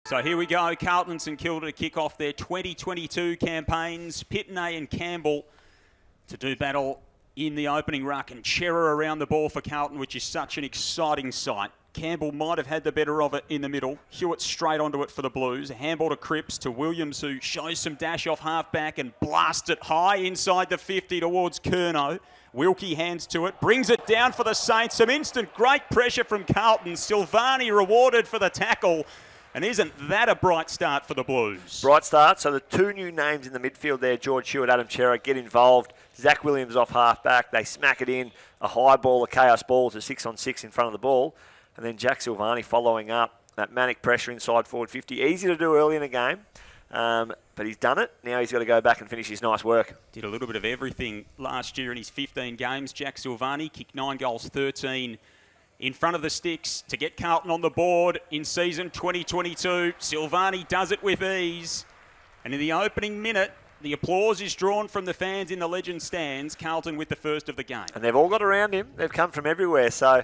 So here we go, Carlton and St Kilda to kick off their 2022 campaigns. Pitney and Campbell to do battle in the opening ruck, and Chera around the ball for Carlton, which is such an exciting sight. Campbell might have had the better of it in the middle. Hewitt straight onto it for the Blues. A handball to Cripps, to Williams, who shows some dash off half-back and blasts it high inside the 50 towards Curnow. Wilkie hands to it, brings it down for the Saints. Some instant great pressure from Carlton. Silvani rewarded for the tackle. And isn't that a bright start for the Blues? Bright start. So the two new names in the midfield there, George Hewitt, Adam Chera, get involved. Zach Williams off half-back. They smack it in. A high ball, a chaos ball to 6-on-6 in front of the ball. And then Jack Silvani following up. That manic pressure inside forward 50. Easy to do early in the game, but he's done it. Now he's got to go back and finish his nice work. Did a little bit of everything last year in his 15 games. Jack Silvani kicked 9 goals, 13 in front of the sticks to get Carlton on the board in season 2022. Silvani does it with ease. And in the opening minute, the applause is drawn from the fans in the Legend stands. Carlton with the first of the game. And they've all got around him. They've come from everywhere. So,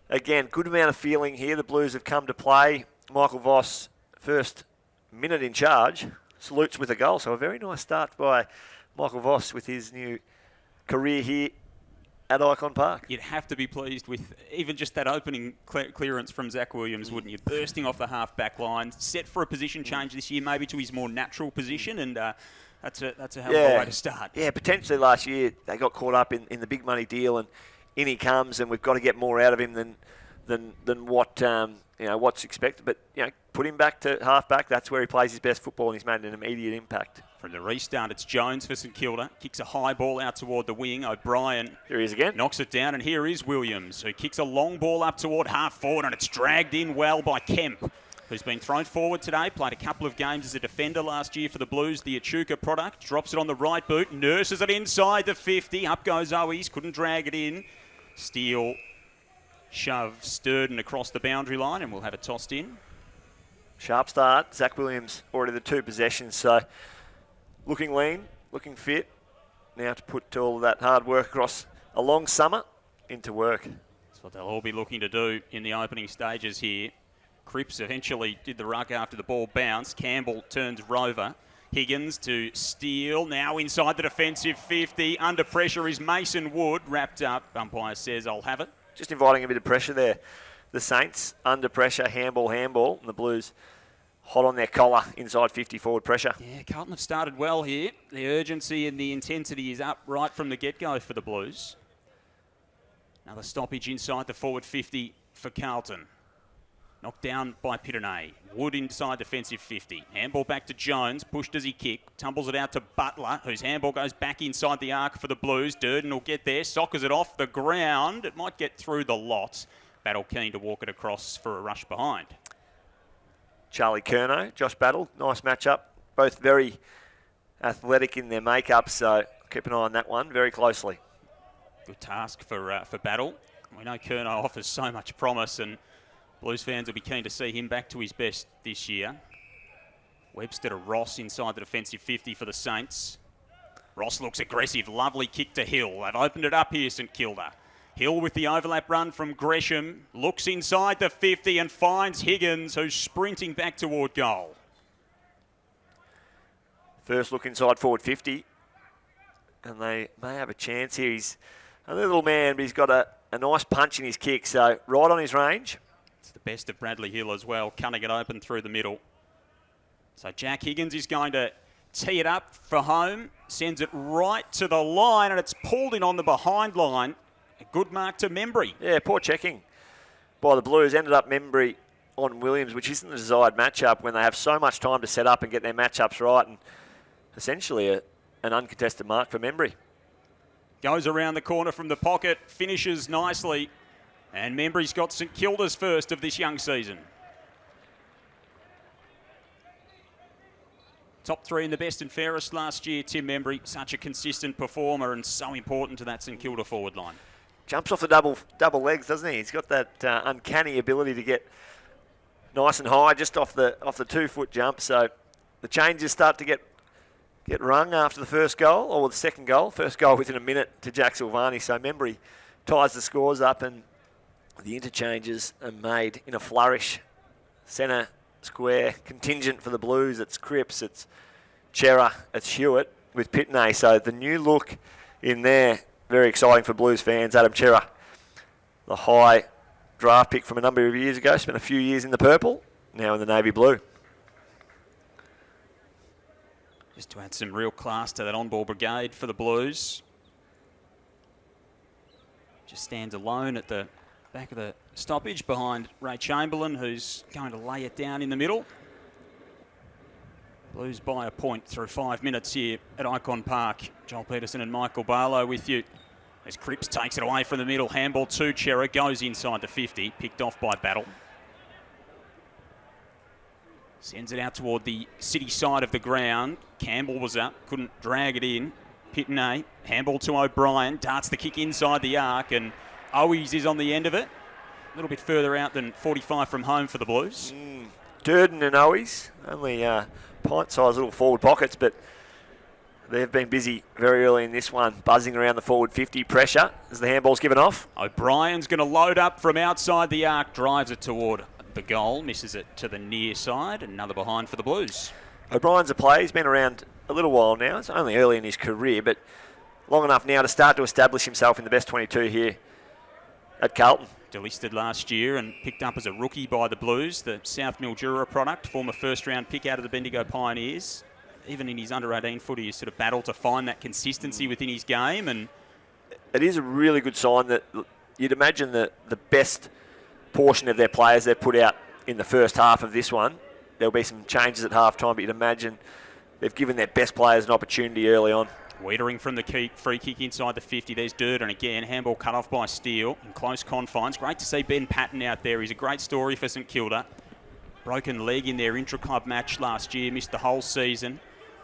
again, good amount of feeling here. The Blues have come to play. Michael Voss, first minute in charge, salutes with a goal. So a very nice start by Michael Voss with his new career here at Icon Park. You'd have to be pleased with even just that opening clearance from Zach Williams, wouldn't you? Bursting off the half-back line, set for a position change this year, maybe to his more natural position, and that's a hell of a way to start. Yeah, potentially last year they got caught up in the big money deal, and in he comes, and we've got to get more out of him than what what's expected. But put him back to half-back. That's where he plays his best football, and he's made an immediate impact. From the restart, it's Jones for St Kilda. Kicks a high ball out toward the wing. O'Brien here he is again. Knocks it down, and here is Williams, who kicks a long ball up toward half-forward, and it's dragged in well by Kemp, who's been thrown forward today. Played a couple of games as a defender last year for the Blues, the Echuca product. Drops it on the right boot, nurses it inside the 50. Up goes Owies, couldn't drag it in. Steele, shove, Sturden across the boundary line, and we'll have it tossed in. Sharp start. Zach Williams already the 2 possessions, so looking lean, looking fit. Now to put all of that hard work across a long summer into work. That's what they'll all be looking to do in the opening stages here. Cripps eventually did the ruck after the ball bounced. Campbell turns rover. Higgins to Steele, now inside the defensive 50. Under pressure is Mason Wood, wrapped up. Umpire says, I'll have it. Just inviting a bit of pressure there. The Saints, under pressure, handball, and the Blues hot on their collar, inside 50 forward pressure. Yeah, Carlton have started well here. The urgency and the intensity is up right from the get-go for the Blues. Another stoppage inside the forward 50 for Carlton. Knocked down by Pitney. Wood inside defensive 50. Handball back to Jones. Pushed as he kicked. Tumbles it out to Butler, whose handball goes back inside the arc for the Blues. Durden will get there. Sockers it off the ground. It might get through the lot. Battle keen to walk it across for a rush behind. Charlie Curnow, Josh Battle. Nice matchup. Both very athletic in their makeup, so keep an eye on that one very closely. Good task for Battle. We know Curnow offers so much promise, and Blues fans will be keen to see him back to his best this year. Webster to Ross inside the defensive 50 for the Saints. Ross looks aggressive. Lovely kick to Hill. They've opened it up here, St Kilda. Hill with the overlap run from Gresham. Looks inside the 50 and finds Higgins, who's sprinting back toward goal. First look inside forward 50. And they may have a chance here. He's a little man, but he's got a nice punch in his kick. So right on his range. It's the best of Bradley Hill as well, cutting it open through the middle. So Jack Higgins is going to tee it up for home, sends it right to the line, and it's pulled in on the behind line. A good mark to Membry. Yeah, poor checking by the Blues. Ended up Membry on Williams, which isn't the desired matchup when they have so much time to set up and get their matchups right, and essentially an uncontested mark for Membry. Goes around the corner from the pocket, finishes nicely. And Membry's got St Kilda's first of this young season. Top 3 in the best and fairest last year, Tim Membry. Such a consistent performer and so important to that St Kilda forward line. Jumps off the double legs, doesn't he? He's got that uncanny ability to get nice and high just off the 2-foot jump. So the changes start to get rung after the first goal, or the second goal. First goal within a minute to Jack Silvani. So Membry ties the scores up, and the interchanges are made in a flourish. Centre square contingent for the Blues. It's Cripps, it's Chera, it's Hewitt with Pitney. So the new look in there, very exciting for Blues fans. Adam Chera, the high draft pick from a number of years ago, spent a few years in the purple, now in the navy blue. Just to add some real class to that on-ball brigade for the Blues. Just stands alone at the back of the stoppage behind Ray Chamberlain, who's going to lay it down in the middle. Blues by a point through 5 minutes here at Icon Park. Joel Peterson and Michael Barlow with you. As Cripps takes it away from the middle, handball to Chera, goes inside the 50, picked off by Battle. Sends it out toward the city side of the ground. Campbell was up, couldn't drag it in. Pitney, handball to O'Brien, darts the kick inside the arc, and Owies is on the end of it. A little bit further out than 45 from home for the Blues. Durden and Owies, only pint-sized little forward pockets, but they've been busy very early in this one, buzzing around the forward 50. Pressure as the handball's given off. O'Brien's going to load up from outside the arc, drives it toward the goal, misses it to the near side. Another behind for the Blues. O'Brien's a player. He's been around a little while now. It's only early in his career, but long enough now to start to establish himself in the best 22 here at Carlton. Delisted last year and picked up as a rookie by the Blues, the South Mildura product, former first-round pick out of the Bendigo Pioneers. Even in his under-18 footy, he's sort of battled to find that consistency within his game. And it is a really good sign that you'd imagine that the best portion of their players they've put out in the first half of this one. There'll be some changes at half-time, but you'd imagine they've given their best players an opportunity early on. Wiedering from the free kick inside the 50. There's Durden again. Handball cut off by Steele in close confines. Great to see Ben Patton out there. He's a great story for St Kilda. Broken leg in their intra-club match last year. Missed the whole season.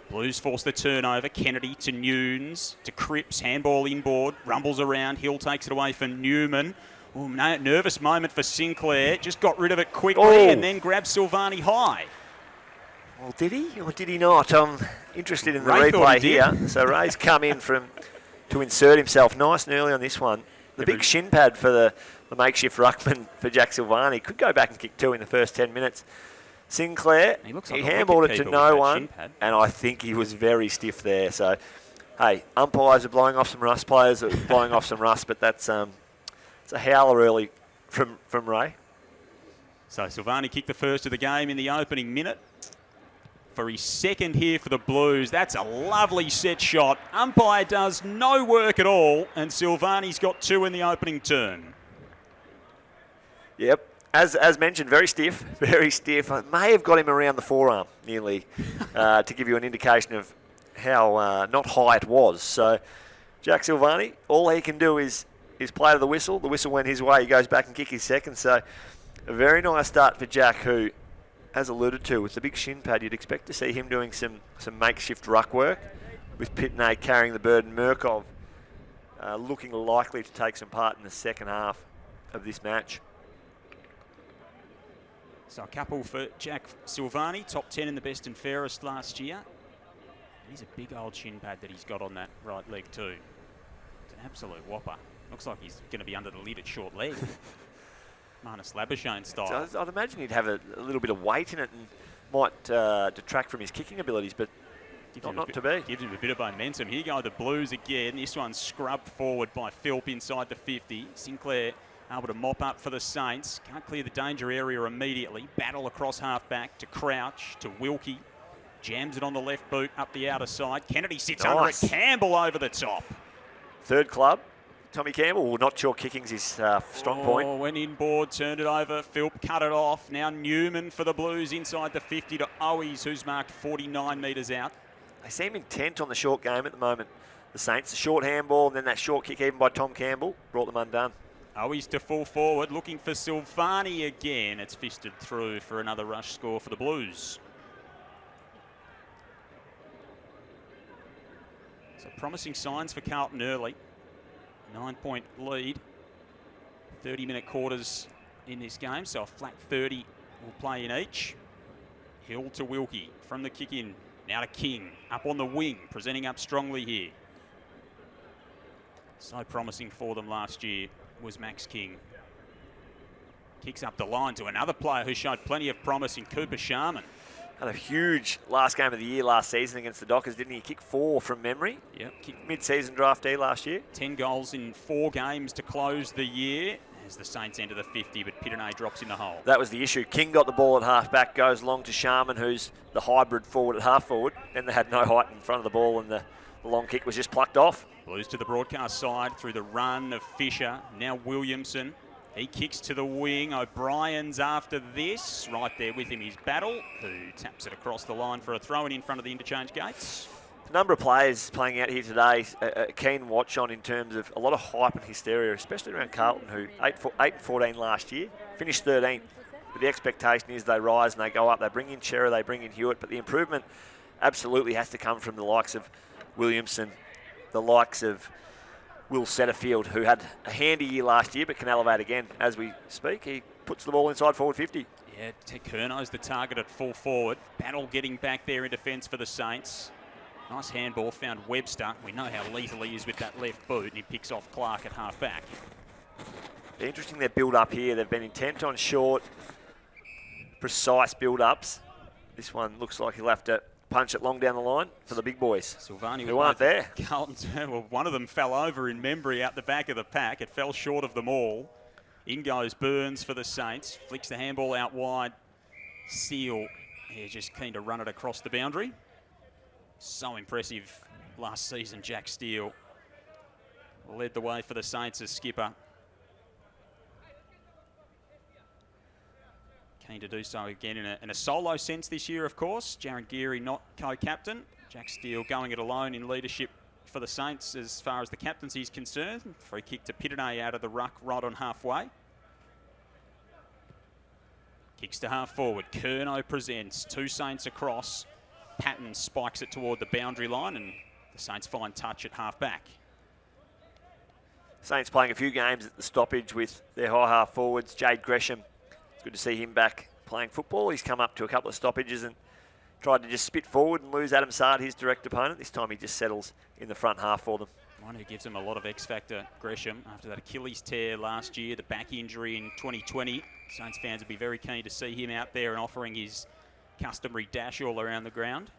Blues force the turnover. Kennedy to Nunes to Cripps. Handball inboard. Rumbles around. Hill takes it away from Newman. Oh, nervous moment for Sinclair. Just got rid of it quickly and then grabbed Silvani high. Well, did he or did he not? I'm interested in the Ray replay here. So Ray's come in to insert himself nice and early on this one. The big shin pad for the makeshift ruckman for Jack Silvani. Could go back and kick 2 in the first 10 minutes. Sinclair, he handballed it to no one, and I think he was very stiff there. So, hey, umpires are blowing off some rust, players are blowing off some rust, but that's it's a howler early from Ray. So Silvani kicked the first of the game in the opening minute. For his second here for the Blues. That's a lovely set shot. Umpire does no work at all, and Silvani's got 2 in the opening turn. Yep. As mentioned, very stiff, very stiff. I may have got him around the forearm nearly to give you an indication of how not high it was. So Jack Silvani, all he can do is play to the whistle. The whistle went his way. He goes back and kick his second. So a very nice start for Jack, who, as alluded to, with the big shin pad, you'd expect to see him doing some makeshift ruck work with Pitney carrying the burden. Murkov looking likely to take some part in the second half of this match. So a couple for Jack Silvani, top 10 in the best and fairest last year. He's a big old shin pad that he's got on that right leg too. It's an absolute whopper. Looks like he's going to be under the lid at short leg. Marnus Labuschagne style. So I'd imagine he'd have a little bit of weight in it and might detract from his kicking abilities, but not to be. Gives him a bit of momentum. Here go the Blues again. This one's scrubbed forward by Philp inside the 50. Sinclair able to mop up for the Saints. Can't clear the danger area immediately. Battle across half-back to Crouch, to Wilkie. Jams it on the left boot up the outer side. Kennedy sits under it. Campbell over the top. Third club. Tommy Campbell, well, not sure kicking's his strong point. Went inboard, turned it over. Philp cut it off. Now Newman for the Blues inside the 50 to Owies, who's marked 49 metres out. They seem intent on the short game at the moment. The Saints, the short handball, and then that short kick even by Tom Campbell brought them undone. Owies to full forward, looking for Silvani again. It's fisted through for another rush score for the Blues. So promising signs for Carlton early. 9-point lead. 30-minute quarters in this game, so a flat 30 will play in each. Hill to Wilkie from the kick in. Now to King, up on the wing, presenting up strongly here. So promising for them last year was Max King. Kicks up the line to another player who showed plenty of promise in Cooper Sharman. Had a huge last game of the year last season against the Dockers, didn't he? Kick 4 from memory. Yep. Mid-season draftee last year. 10 goals in 4 games to close the year as the Saints enter the 50, but Pittenay drops in the hole. That was the issue. King got the ball at half-back, goes long to Sharman, who's the hybrid forward at half-forward. Then they had no height in front of the ball, and the long kick was just plucked off. Blues to the broadcast side through the run of Fisher. Now Williamson. He kicks to the wing. O'Brien's after this. Right there with him is Battle, who taps it across the line for a throw-in in front of the interchange gates. A number of players playing out here today, a keen watch on in terms of a lot of hype and hysteria, especially around Carlton, who 8-14 last year, finished 13th. But the expectation is they rise and they go up. They bring in Chera, they bring in Hewitt, but the improvement absolutely has to come from the likes of Williamson, the likes of Will Setterfield, who had a handy year last year but can elevate again as we speak. He puts the ball inside forward 50. Yeah, Curno's the target at full forward. Battle getting back there in defence for the Saints. Nice handball, found Webster. We know how lethal he is with that left boot, and he picks off Clark at half-back. Interesting their build-up here. They've been intent on short, precise build-ups. This one looks like he'll have to punch it long down the line for the big boys. Silvani who aren't there. Carlton, well, one of them fell over in memory out the back of the pack. It fell short of them all. In goes Burns for the Saints. Flicks the handball out wide. Seal, he's just keen to run it across the boundary. So impressive last season, Jack Steele led the way for the Saints as skipper. Keen to do so again in a solo sense this year, of course. Jaron Geary not co-captain. Jack Steele going it alone in leadership for the Saints as far as the captaincy is concerned. Free kick to Pittenay out of the ruck right on halfway. Kicks to half forward. Curnow presents. 2 Saints across. Patton spikes it toward the boundary line, and the Saints find touch at half-back. Saints playing a few games at the stoppage with their high half forwards. Jade Gresham, it's good to see him back playing football. He's come up to a couple of stoppages and tried to just spit forward and lose Adam Sard, his direct opponent. This time he just settles in the front half for them. One who gives them a lot of X-factor, Gresham, after that Achilles tear last year, the back injury in 2020. Saints fans would be very keen to see him out there and offering his customary dash all around the ground.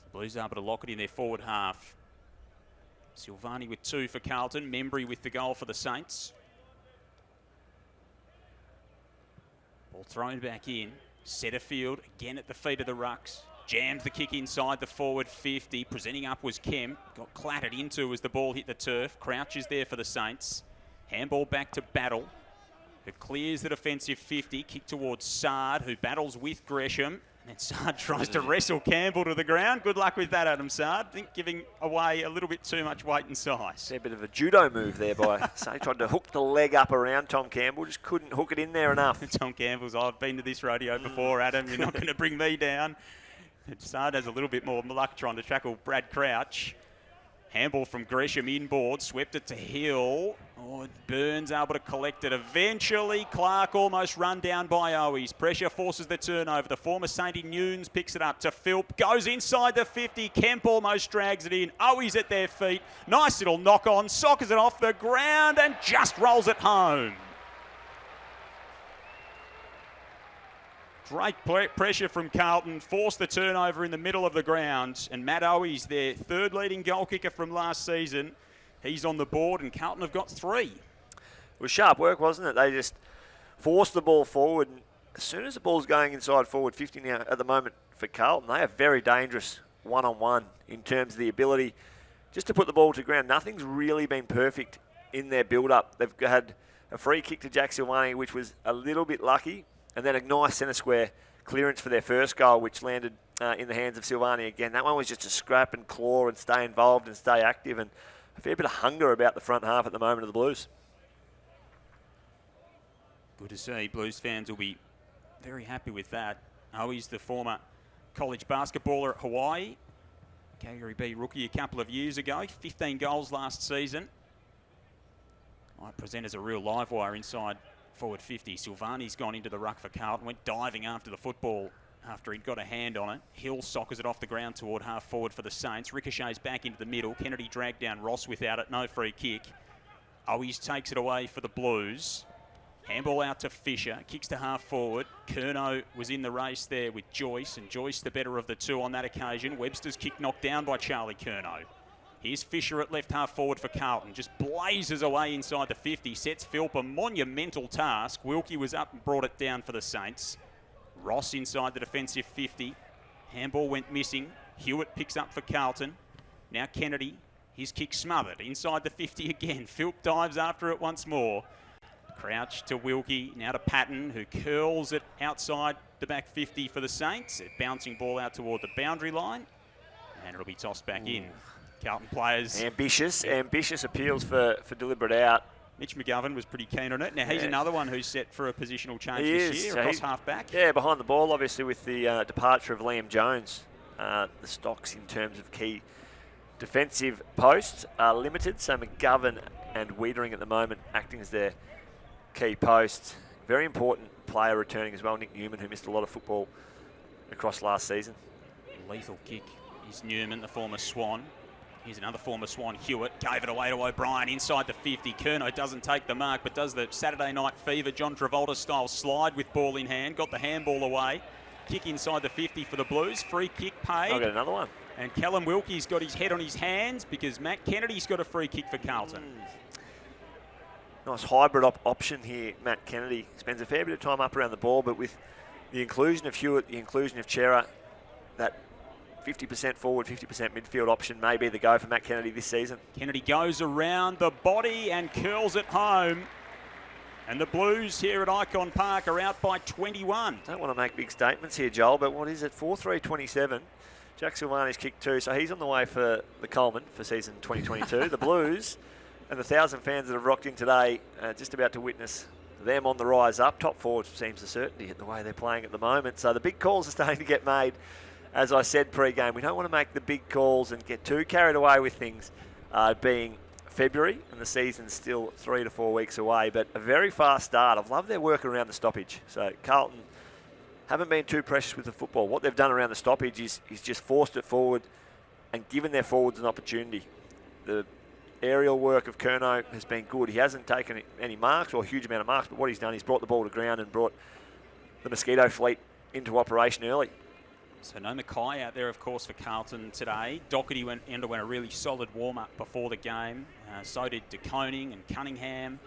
The Blues are able to lock it in their forward half. Silvani with 2 for Carlton. Membry with the goal for the Saints. Ball thrown back in. Setterfield again at the feet of the rucks. Jams the kick inside the forward 50. Presenting up was Kemp. Got clattered into as the ball hit the turf. Crouch is there for the Saints. Handball back to Battle, who clears the defensive 50. Kick towards Sard, who battles with Gresham. And then Sard tries to wrestle Campbell to the ground. Good luck with that, Adam Sard. I think giving away a little bit too much weight and size. A bit of a judo move there by Say. Tried to hook the leg up around Tom Campbell. Just couldn't hook it in there enough. Tom Campbell's, I've been to this rodeo before, Adam. You're not going to bring me down. Sard has a little bit more luck trying to tackle Brad Crouch. Handball from Gresham inboard, swept it to Hill. Oh, Burns able to collect it. Eventually, Clark almost run down by Owies. Pressure forces the turnover. The former Saint Nunes picks it up to Philp. Goes inside the 50. Kemp almost drags it in. Owies at their feet. Nice little knock on. Sockers it off the ground and just rolls it home. Great pressure from Carlton, forced the turnover in the middle of the ground, and Matt Owies, their 3rd leading goal kicker from last season, he's on the board, and Carlton have got 3. It was sharp work, wasn't it? They just forced the ball forward, and as soon as the ball's going inside forward 50 now at the moment for Carlton, they are very dangerous one-on-one in terms of the ability just to put the ball to ground. Nothing's really been perfect in their build-up. They've had a free kick to Jack Silvani, which was a little bit lucky, and then a nice centre square clearance for their first goal, which landed in the hands of Silvani again. That one was just to scrap and claw and stay involved and stay active, and a fair bit of hunger about the front half at the moment of the Blues. Good to see. Blues fans will be very happy with that. Owies, the former college basketballer at Hawaii. Calgary B rookie a couple of years ago. 15 goals last season. Might present as a real live wire inside forward 50. Silvani's gone into the ruck for Carlton, went diving after the football after he'd got a hand on it. Hill sockers it off the ground toward half forward for the Saints. Ricochets back into the middle. Kennedy dragged down Ross without it. No free kick. Owies takes it away for the Blues. Handball out to Fisher, kicks to half forward. Curnow was in the race there with Joyce, and Joyce the better of the two on that occasion. Webster's kick knocked down by Charlie Curnow. Here's Fisher at left half forward for Carlton. Just blazes away inside the 50. Sets Philp a monumental task. Wilkie was up and brought it down for the Saints. Ross inside the defensive 50. Handball went missing. Hewitt picks up for Carlton. Now Kennedy. His kick smothered. Inside the 50 again. Philp dives after it once more. Crouch to Wilkie, now to Patton, who curls it outside the back 50 for the Saints. A bouncing ball out toward the boundary line, and it'll be tossed back in. Carlton players. Ambitious appeals for deliberate out. Mitch McGovern was pretty keen on it. Now, he's another one who's set for a positional change this year, across half-back. Yeah, behind the ball, obviously, with the departure of Liam Jones. The stocks in terms of key defensive posts are limited, so McGovern and Wiedering at the moment acting as their key posts. Very important player returning as well, Nick Newman, who missed a lot of football across last season. Lethal kick is Newman, the former Swan. Here's another former Swan, Hewitt. Gave it away to O'Brien inside the 50. Curnow doesn't take the mark, but does the Saturday Night Fever John Travolta-style slide with ball in hand. Got the handball away. Kick inside the 50 for the Blues. Free kick paid. I'll get another one. And Callum Wilkie's got his head on his hands because Matt Kennedy's got a free kick for Carlton. Nice hybrid option here. Matt Kennedy spends a fair bit of time up around the ball, but with the inclusion of Hewitt, the inclusion of Chera, that 50% forward, 50% midfield option may be the go for Matt Kennedy this season. Kennedy goes around the body and curls it home. And the Blues here at Icon Park are out by 21. Don't want to make big statements here, Joel, but what is it? 4-3-27. Jack Silvani's kicked 2, so he's on the way for the Coleman for season 2022. The Blues and the 1,000 fans that have rocked in today just about to witness them on the rise up. Top forward seems a certainty at the way they're playing at the moment. So the big calls are starting to get made. As I said pre-game, we don't want to make the big calls and get too carried away with things being February and the season's still 3 to 4 weeks away. But a very fast start. I've loved their work around the stoppage. So Carlton haven't been too precious with the football. What they've done around the stoppage is just forced it forward and given their forwards an opportunity. The aerial work of Curnow has been good. He hasn't taken any marks or a huge amount of marks, but what he's done, he's brought the ball to ground and brought the Mosquito fleet into operation early. So no Mackay out there, of course, for Carlton today. Doherty underwent a really solid warm-up before the game. So did De Koning and Cunningham.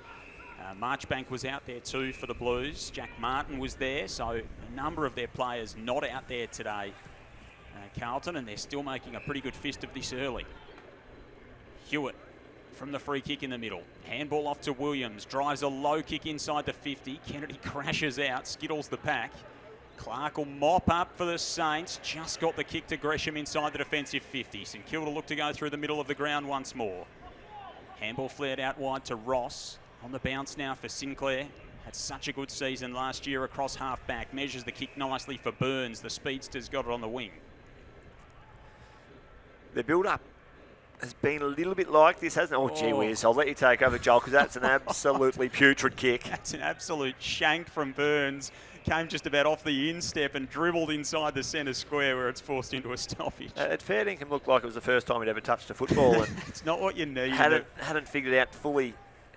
Marchbank was out there too for the Blues. Jack Martin was there, so a number of their players not out there today, Carlton, and they're still making a pretty good fist of this early. Hewitt from the free kick in the middle. Handball off to Williams. Drives a low kick inside the 50. Kennedy crashes out, skittles the pack. Clark will mop up for the Saints. Just got the kick to Gresham inside the defensive 50. St Kilda look to go through the middle of the ground once more. Handball flared out wide to Ross. On the bounce now for Sinclair. Had such a good season last year across half-back. Measures the kick nicely for Burns. The speedster's got it on the wing. The build-up has been a little bit like this, hasn't it? Oh, gee whiz. I'll let you take over, Joel, because that's an absolutely putrid kick. That's an absolute shank from Burns. Came just about off the instep and dribbled inside the centre square where it's forced into a stoppage. At fair dinkum looked like it was the first time he'd ever touched a football. And it's not what you need. Hadn't figured out fully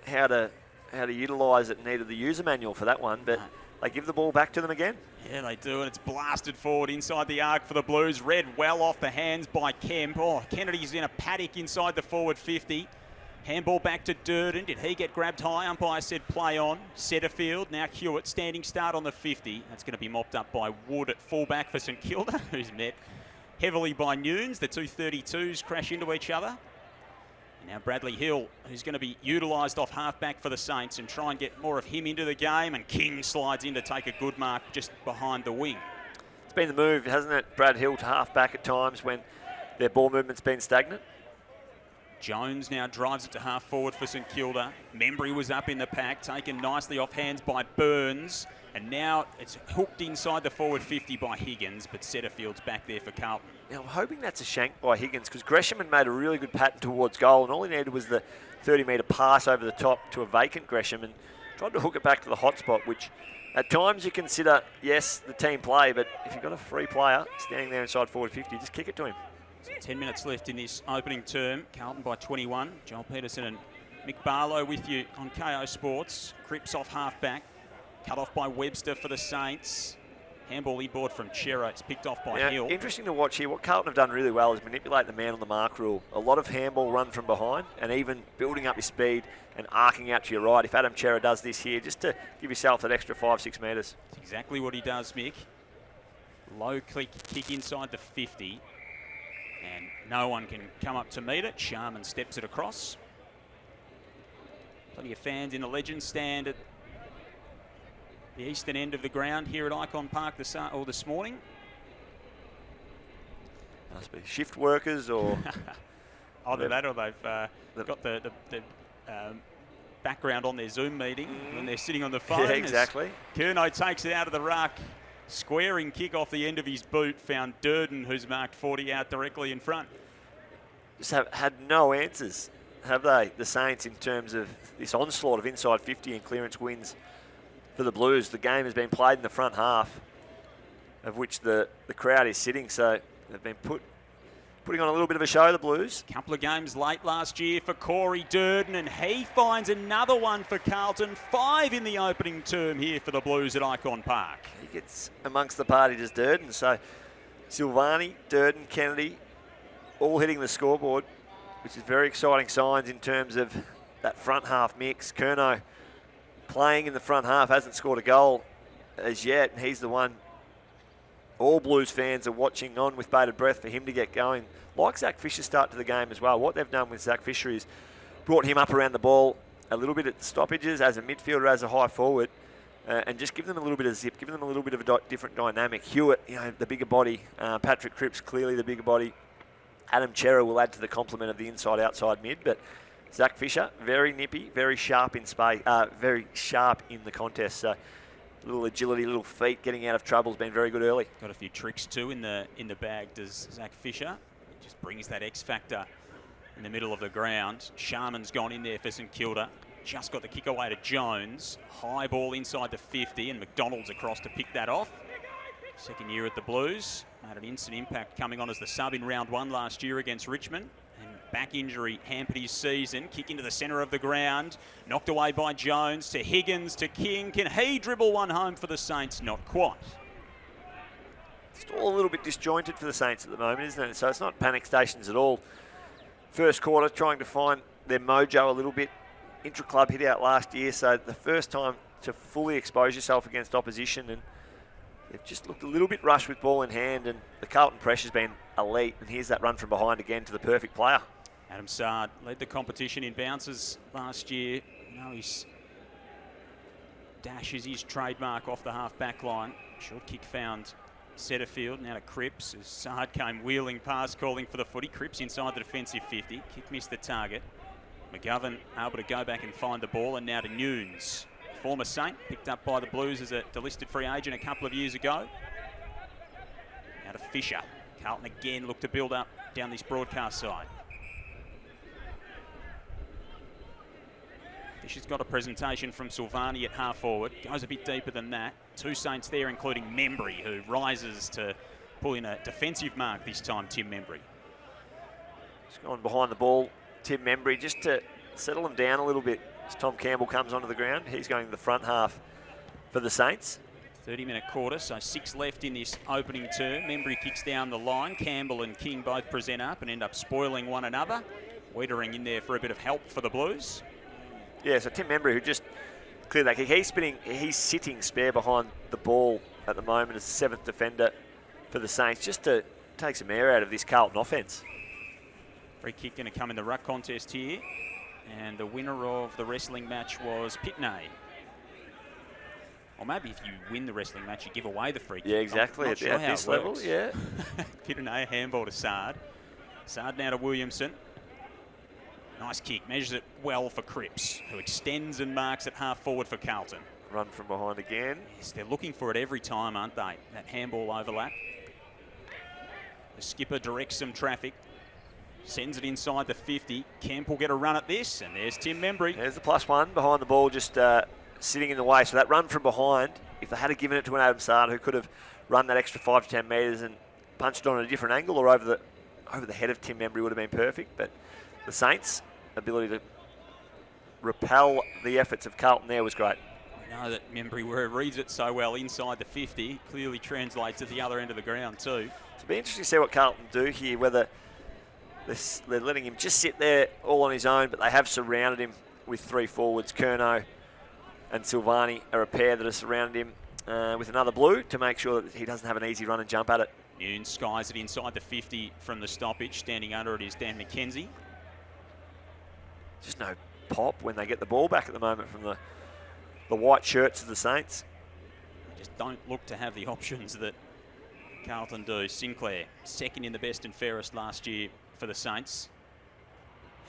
how to utilise it and needed the user manual for that one, but they give the ball back to them again. Yeah, they do, and it's blasted forward inside the arc for the Blues. Read well off the hands by Kemp. Oh, Kennedy's in a paddock inside the forward 50. Handball back to Durden. Did he get grabbed high? Umpire said play on. Setterfield. Now Hewitt standing start on the 50. That's going to be mopped up by Wood at fullback for St Kilda, who's met heavily by Nunes. The two 32s crash into each other. Now Bradley Hill, who's going to be utilised off half-back for the Saints and try and get more of him into the game. And King slides in to take a good mark just behind the wing. It's been the move, hasn't it? Brad Hill to half-back at times when their ball movement's been stagnant. Jones now drives it to half forward for St Kilda. Membry was up in the pack, taken nicely off hands by Burns. And now it's hooked inside the forward 50 by Higgins, but Setterfield's back there for Carlton. Now, I'm hoping that's a shank by Higgins because Gresham had made a really good pattern towards goal, and all he needed was the 30-metre pass over the top to a vacant Gresham and tried to hook it back to the hotspot, which at times you consider, yes, the team play, but if you've got a free player standing there inside forward 50, just kick it to him. So 10 minutes left in this opening term. Carlton by 21. Joel Peterson and Mick Barlow with you on KO Sports. Cripps off half-back. Cut off by Webster for the Saints. Handball inboard from Chera. It's picked off by Hill. Interesting to watch here. What Carlton have done really well is manipulate the man on the mark rule. A lot of handball run from behind and even building up your speed and arcing out to your right. If Adam Chera does this here, just to give yourself that extra 5-6 metres. That's exactly what he does, Mick. Low kick inside the 50. And no one can come up to meet it. Sharman steps it across. Plenty of fans in the Legends stand at the eastern end of the ground here at Icon Park this morning. Must be shift workers or... Either that or they've got the background on their Zoom meeting when they're sitting on the phone. Yeah, exactly. Curnow takes it out of the ruck. Squaring kick off the end of his boot. Found Durden, who's marked 40 out directly in front. Just had no answers, have they, the Saints, in terms of this onslaught of inside 50 and clearance wins for the Blues. The game has been played in the front half, of which the crowd is sitting, so they've been putting on a little bit of a show, the Blues. Couple of games late last year for Corey Durden, and he finds another one for Carlton. 5 in the opening term here for the Blues at Icon Park. He gets amongst the party, does Durden. So Silvani, Durden, Kennedy, all hitting the scoreboard, which is very exciting signs in terms of that front half mix. Curnow playing in the front half, hasn't scored a goal as yet, and he's the one all Blues fans are watching on with bated breath for him to get going. Like Zach Fisher's start to the game as well. What they've done with Zach Fisher is brought him up around the ball a little bit at the stoppages as a midfielder, as a high forward, and just give them a little bit of zip, give them a little bit of a different dynamic. Hewitt, the bigger body. Patrick Cripps, clearly the bigger body. Adam Chera will add to the complement of the inside-outside mid, but Zach Fisher, very nippy, very sharp in space, very sharp in the contest. So little agility, little feet, getting out of trouble has been very good early. Got a few tricks too in the bag, does Zach Fisher. Just brings that X factor in the middle of the ground. Sharman's gone in there for St Kilda. Just got the kick away to Jones. High ball inside the 50, and McDonald's across to pick that off. Second year at the Blues. Made an instant impact coming on as the sub in round 1 last year against Richmond. And back injury hampered his season. Kick into the centre of the ground. Knocked away by Jones to Higgins to King. Can he dribble one home for the Saints? Not quite. It's all a little bit disjointed for the Saints at the moment, isn't it? So it's not panic stations at all. First quarter, trying to find their mojo a little bit. Intra-club hit out last year, so the first time to fully expose yourself against opposition, and they've just looked a little bit rushed with ball in hand, and the Carlton pressure's been elite, and here's that run from behind again to the perfect player. Adam Sard led the competition in bounces last year. His dash is his trademark off the half-back line. Short kick found Setterfield, now to Cripps as Sard came wheeling past, calling for the footy. Cripps inside the defensive 50. Kick missed the target. McGovern able to go back and find the ball, and now to Nunes. Former Saint, picked up by the Blues as a delisted free agent a couple of years ago. Now to Fisher. Carlton again look to build up down this broadcast side. Fisher's got a presentation from Silvani at half forward. Goes a bit deeper than that. 2 Saints there, including Membry, who rises to pull in a defensive mark this time, Tim Membry. He's gone behind the ball, Tim Membry, just to settle him down a little bit as Tom Campbell comes onto the ground. He's going to the front half for the Saints. 30-minute quarter, so 6 left in this opening term. Membry kicks down the line. Campbell and King both present up and end up spoiling one another. Wiedering in there for a bit of help for the Blues. Yeah, so Tim Membry, who just cleared that kick. He's sitting spare behind the ball at the moment as the 7th defender for the Saints, just to take some air out of this Carlton offence. Free kick going to come in the ruck contest here. And the winner of the wrestling match was Pitney. Or maybe if you win the wrestling match, you give away the free kick. Yeah, exactly. Not sure at this level, yeah. Pitney, handball to Sard. Sard now to Williamson. Nice kick, measures it well for Cripps, who extends and marks it half forward for Carlton. Run from behind again. Yes, they're looking for it every time, aren't they? That handball overlap. The skipper directs some traffic. Sends it inside the 50. Kemp will get a run at this, and there's Tim Membry. There's the +1 behind the ball, just sitting in the way. So that run from behind, if they had given it to an Adam Sard, who could have run that extra 5 to 10 metres and punched on a different angle or over the head of Tim Membry, would have been perfect. But the Saints' ability to repel the efforts of Carlton there was great. I know that Membry where he reads it so well inside the 50, clearly translates at the other end of the ground too. It'll be interesting to see what Carlton do here, whether they're letting him just sit there all on his own, but they have surrounded him with 3 forwards. Curnow and Silvani are a pair that have surrounded him with another blue to make sure that he doesn't have an easy run and jump at it. Noon skies it inside the 50 from the stoppage. Standing under it is Dan McKenzie. Just no pop when they get the ball back at the moment from the white shirts of the Saints. They just don't look to have the options that Carlton do. Sinclair, second in the best and fairest last year for the Saints.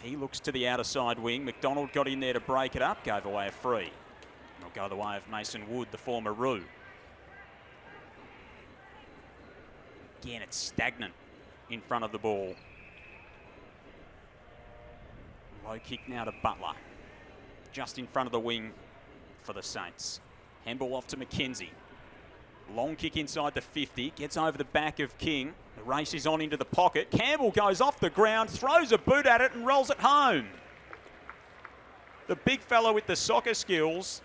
He looks to the outer side wing. McDonald got in there to break it up, gave away a free. It'll go the way of Mason Wood, the former Roo. Again, it's stagnant in front of the ball. Low kick now to Butler. Just in front of the wing for the Saints. Handball off to McKenzie. Long kick inside the 50. Gets over the back of King. The race is on into the pocket. Campbell goes off the ground, throws a boot at it and rolls it home. The big fellow with the soccer skills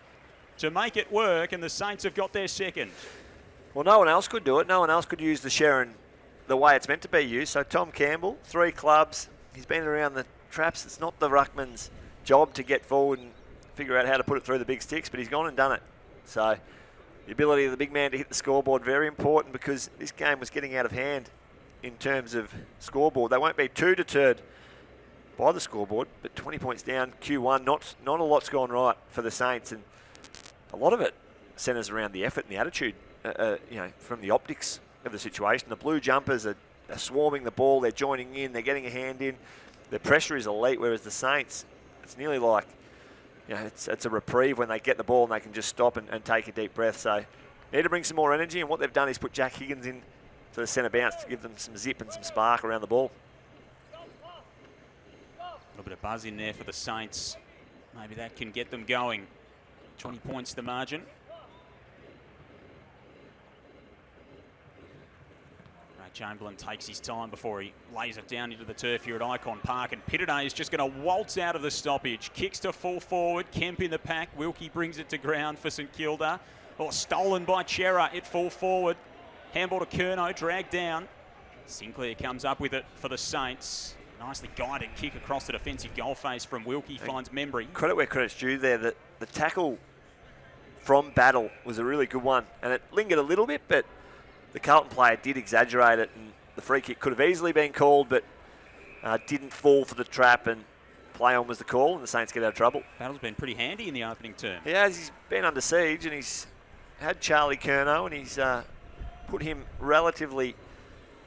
to make it work, and the Saints have got their second. Well, no one else could do it. No one else could use the Sherrin the way it's meant to be used. So Tom Campbell, 3 clubs. He's been around the traps. It's not the ruckman's job to get forward and figure out how to put it through the big sticks, but he's gone and done it. So the ability of the big man to hit the scoreboard, very important, because this game was getting out of hand in terms of scoreboard. They won't be too deterred by the scoreboard, but 20 points down, Q1, not a lot's gone right for the Saints, and a lot of it centres around the effort and the attitude, from the optics of the situation. The blue jumpers are swarming the ball, they're joining in, they're getting a hand in. The pressure is elite, whereas the Saints, it's nearly like, it's a reprieve when they get the ball and they can just stop and take a deep breath. So need to bring some more energy, and what they've done is put Jack Higgins in to the centre bounce to give them some zip and some spark around the ball. A little bit of buzz in there for the Saints. Maybe that can get them going. 20 points the margin. Ray Chamberlain takes his time before he lays it down into the turf here at Icon Park, and Pittonet is just going to waltz out of the stoppage. Kicks to full forward. Kemp in the pack. Wilkie brings it to ground for St Kilda. Stolen by Chera at full forward. Handball to Curnow, dragged down. Sinclair comes up with it for the Saints. Nicely guided kick across the defensive goal face from Wilkie, finds Membry. Credit where credit's due there. The tackle from Battle was a really good one, and it lingered a little bit, but the Carlton player did exaggerate it, and the free kick could have easily been called, but didn't fall for the trap, and play on was the call, and the Saints get out of trouble. Battle's been pretty handy in the opening term. He has. He's been under siege, and he's had Charlie Curnow, and he's put him relatively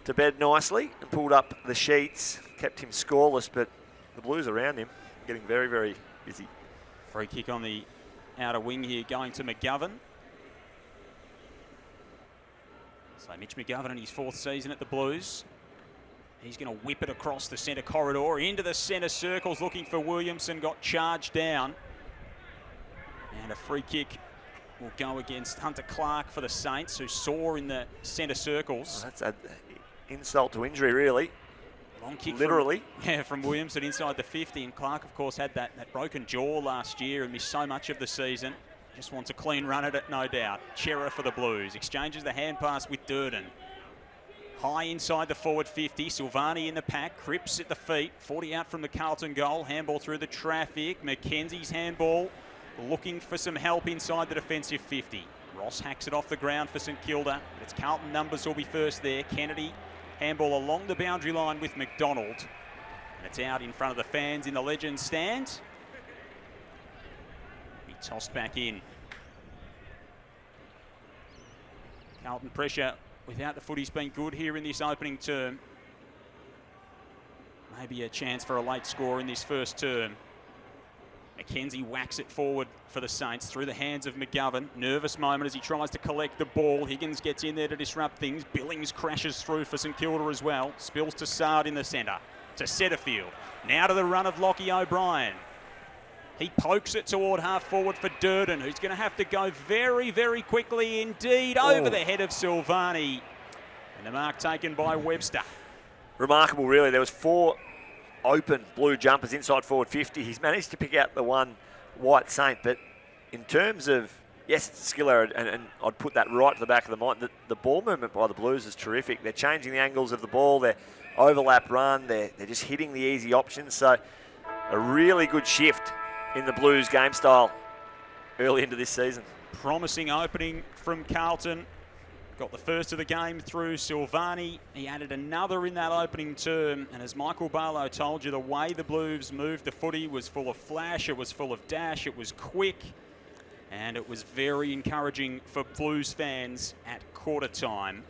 to bed nicely and pulled up the sheets, kept him scoreless, but the Blues around him getting very, very busy. Free kick on the outer wing here going to McGovern. So Mitch McGovern in his 4th season at the Blues. He's going to whip it across the centre corridor into the centre circles looking for Williamson, got charged down. And a free kick will go against Hunter Clark for the Saints, who saw in the centre circles. That's an insult to injury, really. Long kick literally. From Williamson inside the 50, and Clark, of course, had that broken jaw last year and missed so much of the season. Just wants a clean run at it, no doubt. Chera for the Blues. Exchanges the hand pass with Durden. High inside the forward 50. Silvani in the pack. Cripps at the feet. 40 out from the Carlton goal. Handball through the traffic. McKenzie's handball looking for some help inside the defensive 50. Ross hacks it off the ground for St Kilda. But it's Carlton numbers will be first there. Kennedy. Handball along the boundary line with McDonald. And it's out in front of the fans in the Legends stand. He tossed back in. Carlton pressure without the footy's been good here in this opening term. Maybe a chance for a late score in this first term. McKenzie whacks it forward for the Saints through the hands of McGovern. Nervous moment as he tries to collect the ball. Higgins gets in there to disrupt things. Billings crashes through for St Kilda as well. Spills to Sard in the centre. To Setterfield. Now to the run of Lockie O'Brien. He pokes it toward half forward for Durden, who's going to have to go very, very quickly indeed over the head of Silvani. And the mark taken by Webster. Remarkable, really. There was 4 open blue jumpers inside forward 50. He's managed to pick out the one White Saint. But in terms of, yes, it's a skill error, and I'd put that right to the back of the mind. The ball movement by the Blues is terrific. They're changing the angles of the ball. They're overlap run. They're just hitting the easy options. So a really good shift in the Blues game style early into this season. Promising opening from Carlton. Got the first of the game through Silvani. He added another in that opening term. And as Michael Barlow told you, the way the Blues moved the footy was full of flash, it was full of dash, it was quick. And it was very encouraging for Blues fans at quarter time.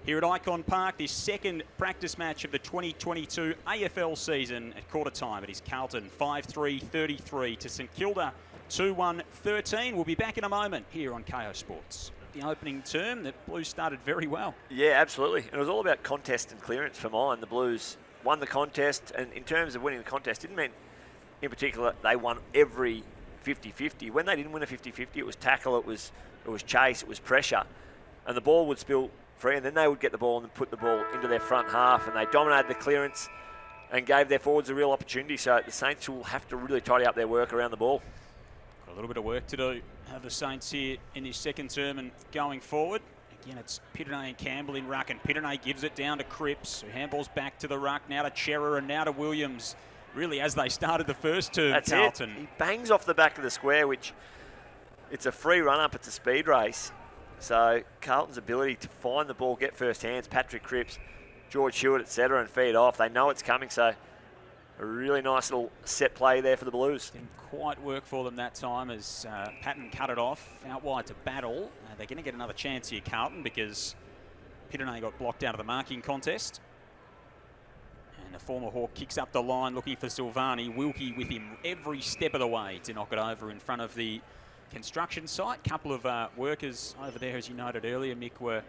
Here at Icon Park, this second practice match of the 2022 AFL season at quarter time. It is Carlton 5-3-33 to St Kilda 2-1-13. We'll be back in a moment here on KO Sports. The opening term, the Blues started very well. Yeah, absolutely. And it was all about contest and clearance for mine. The Blues won the contest, and in terms of winning the contest, didn't mean in particular they won every 50-50. When they didn't win a 50-50, it was tackle, it was chase, it was pressure. And the ball would spill free, and then they would get the ball and put the ball into their front half, and they dominated the clearance and gave their forwards a real opportunity. So the Saints will have to really tidy up their work around the ball. Got a little bit of work to do. Have the Saints here in this second term and going forward. Again, it's Pittenay and Campbell in ruck, and Pittenay gives it down to Cripps, who handballs back to the ruck, now to Chera and now to Williams. Really, as they started the first term, That's Carlton. It. He bangs off the back of the square, which it's a free run-up, it's a speed race. So Carlton's ability to find the ball, get first hands, Patrick Cripps, George Hewitt, etc., and feed off. They know it's coming, so a really nice little set play there for the Blues. Didn't quite work for them that time as Patton cut it off out wide to Battle. They're going to get another chance here, Carlton, because Pittenay got blocked out of the marking contest. And a former Hawk kicks up the line looking for Silvani. Wilkie with him every step of the way to knock it over in front of the construction site. Couple of workers over there, as you noted earlier, Mick, were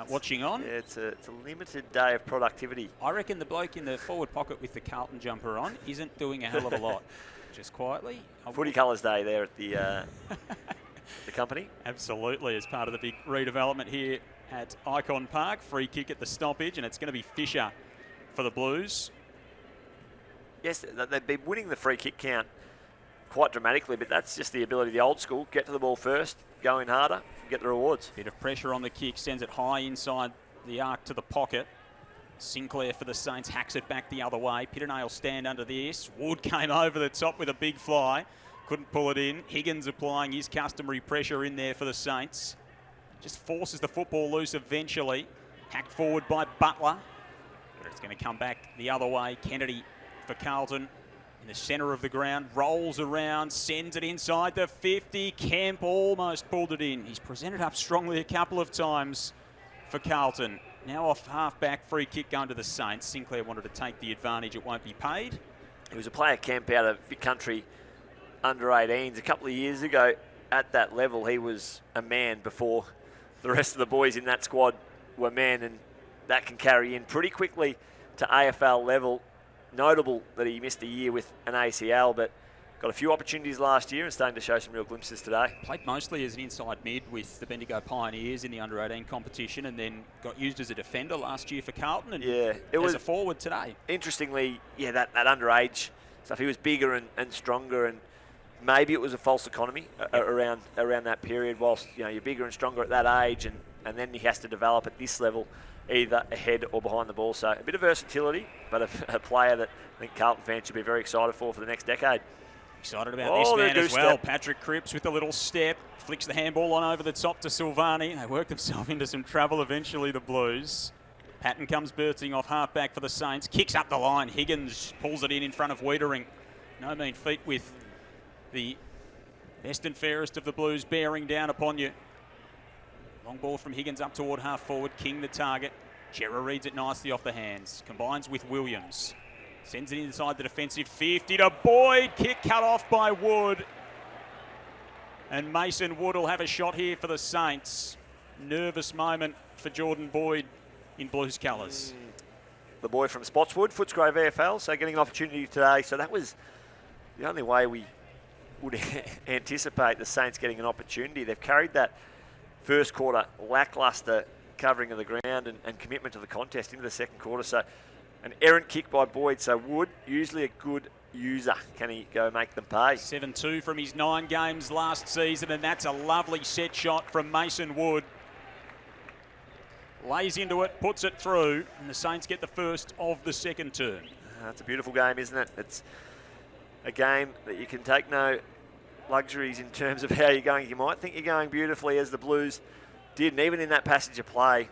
watching on. Yeah, it's a limited day of productivity. I reckon the bloke in the forward pocket with the Carlton jumper on isn't doing a hell of a lot. Just quietly. Footy Colours Day there at the the company. Absolutely, as part of the big redevelopment here at Icon Park. Free kick at the stoppage, and it's going to be Fisher for the Blues. Yes, they've been winning the free kick count quite dramatically, but that's just the ability of the old school. Get to the ball first, go in harder, get the rewards. Bit of pressure on the kick, sends it high inside the arc to the pocket. Sinclair for the Saints hacks it back the other way. Pittenay will stand under this. Wood came over the top with a big fly. Couldn't pull it in. Higgins applying his customary pressure in there for the Saints. Just forces the football loose eventually. Hacked forward by Butler. But it's going to come back the other way. Kennedy for Carlton in the centre of the ground. Rolls around, sends it inside the 50. Kemp almost pulled it in. He's presented up strongly a couple of times for Carlton. Now off half-back, free kick going to the Saints. Sinclair wanted to take the advantage. It won't be paid. He was a player camp out of Vic Country under 18s. A couple of years ago at that level, he was a man before the rest of the boys in that squad were men, and that can carry in pretty quickly to AFL level. Notable that he missed a year with an ACL, but got a few opportunities last year and starting to show some real glimpses today. Played mostly as an inside mid with the Bendigo Pioneers in the under-18 competition, and then got used as a defender last year for Carlton, and yeah, it was a forward today. Interestingly, yeah, that underage stuff, he was bigger and stronger, and maybe it was a false economy around that period, whilst you're bigger and stronger at that age, and then he has to develop at this level, either ahead or behind the ball. So a bit of versatility, but a player that I think Carlton fans should be very excited for the next decade. Excited about this man as well. Patrick Cripps with a little step. Flicks the handball on over the top to Silvani. They work themselves into some trouble eventually, the Blues. Patton comes bursting off half-back for the Saints. Kicks up the line. Higgins pulls it in front of Wiedering. No mean feat with the best and fairest of the Blues bearing down upon you. Long ball from Higgins up toward half-forward. King the target. Chera reads it nicely off the hands. Combines with Williams. Sends it inside the defensive 50 to Boyd. Kick cut off by Wood. And Mason Wood will have a shot here for the Saints. Nervous moment for Jordan Boyd in Blues colours. The boy from Spotswood, Footscray VFL, so getting an opportunity today. So that was the only way we would anticipate the Saints getting an opportunity. They've carried that first quarter lacklustre covering of the ground and commitment to the contest into the second quarter. So an errant kick by Boyd. So Wood, usually a good user. Can he go make them pay? 7-2 from his 9 games last season, and that's a lovely set shot from Mason Wood. Lays into it, puts it through, and the Saints get the first of the second term. That's a beautiful game, isn't it? It's a game that you can take no luxuries in terms of how you're going. You might think you're going beautifully, as the Blues did, and even in that passage of play,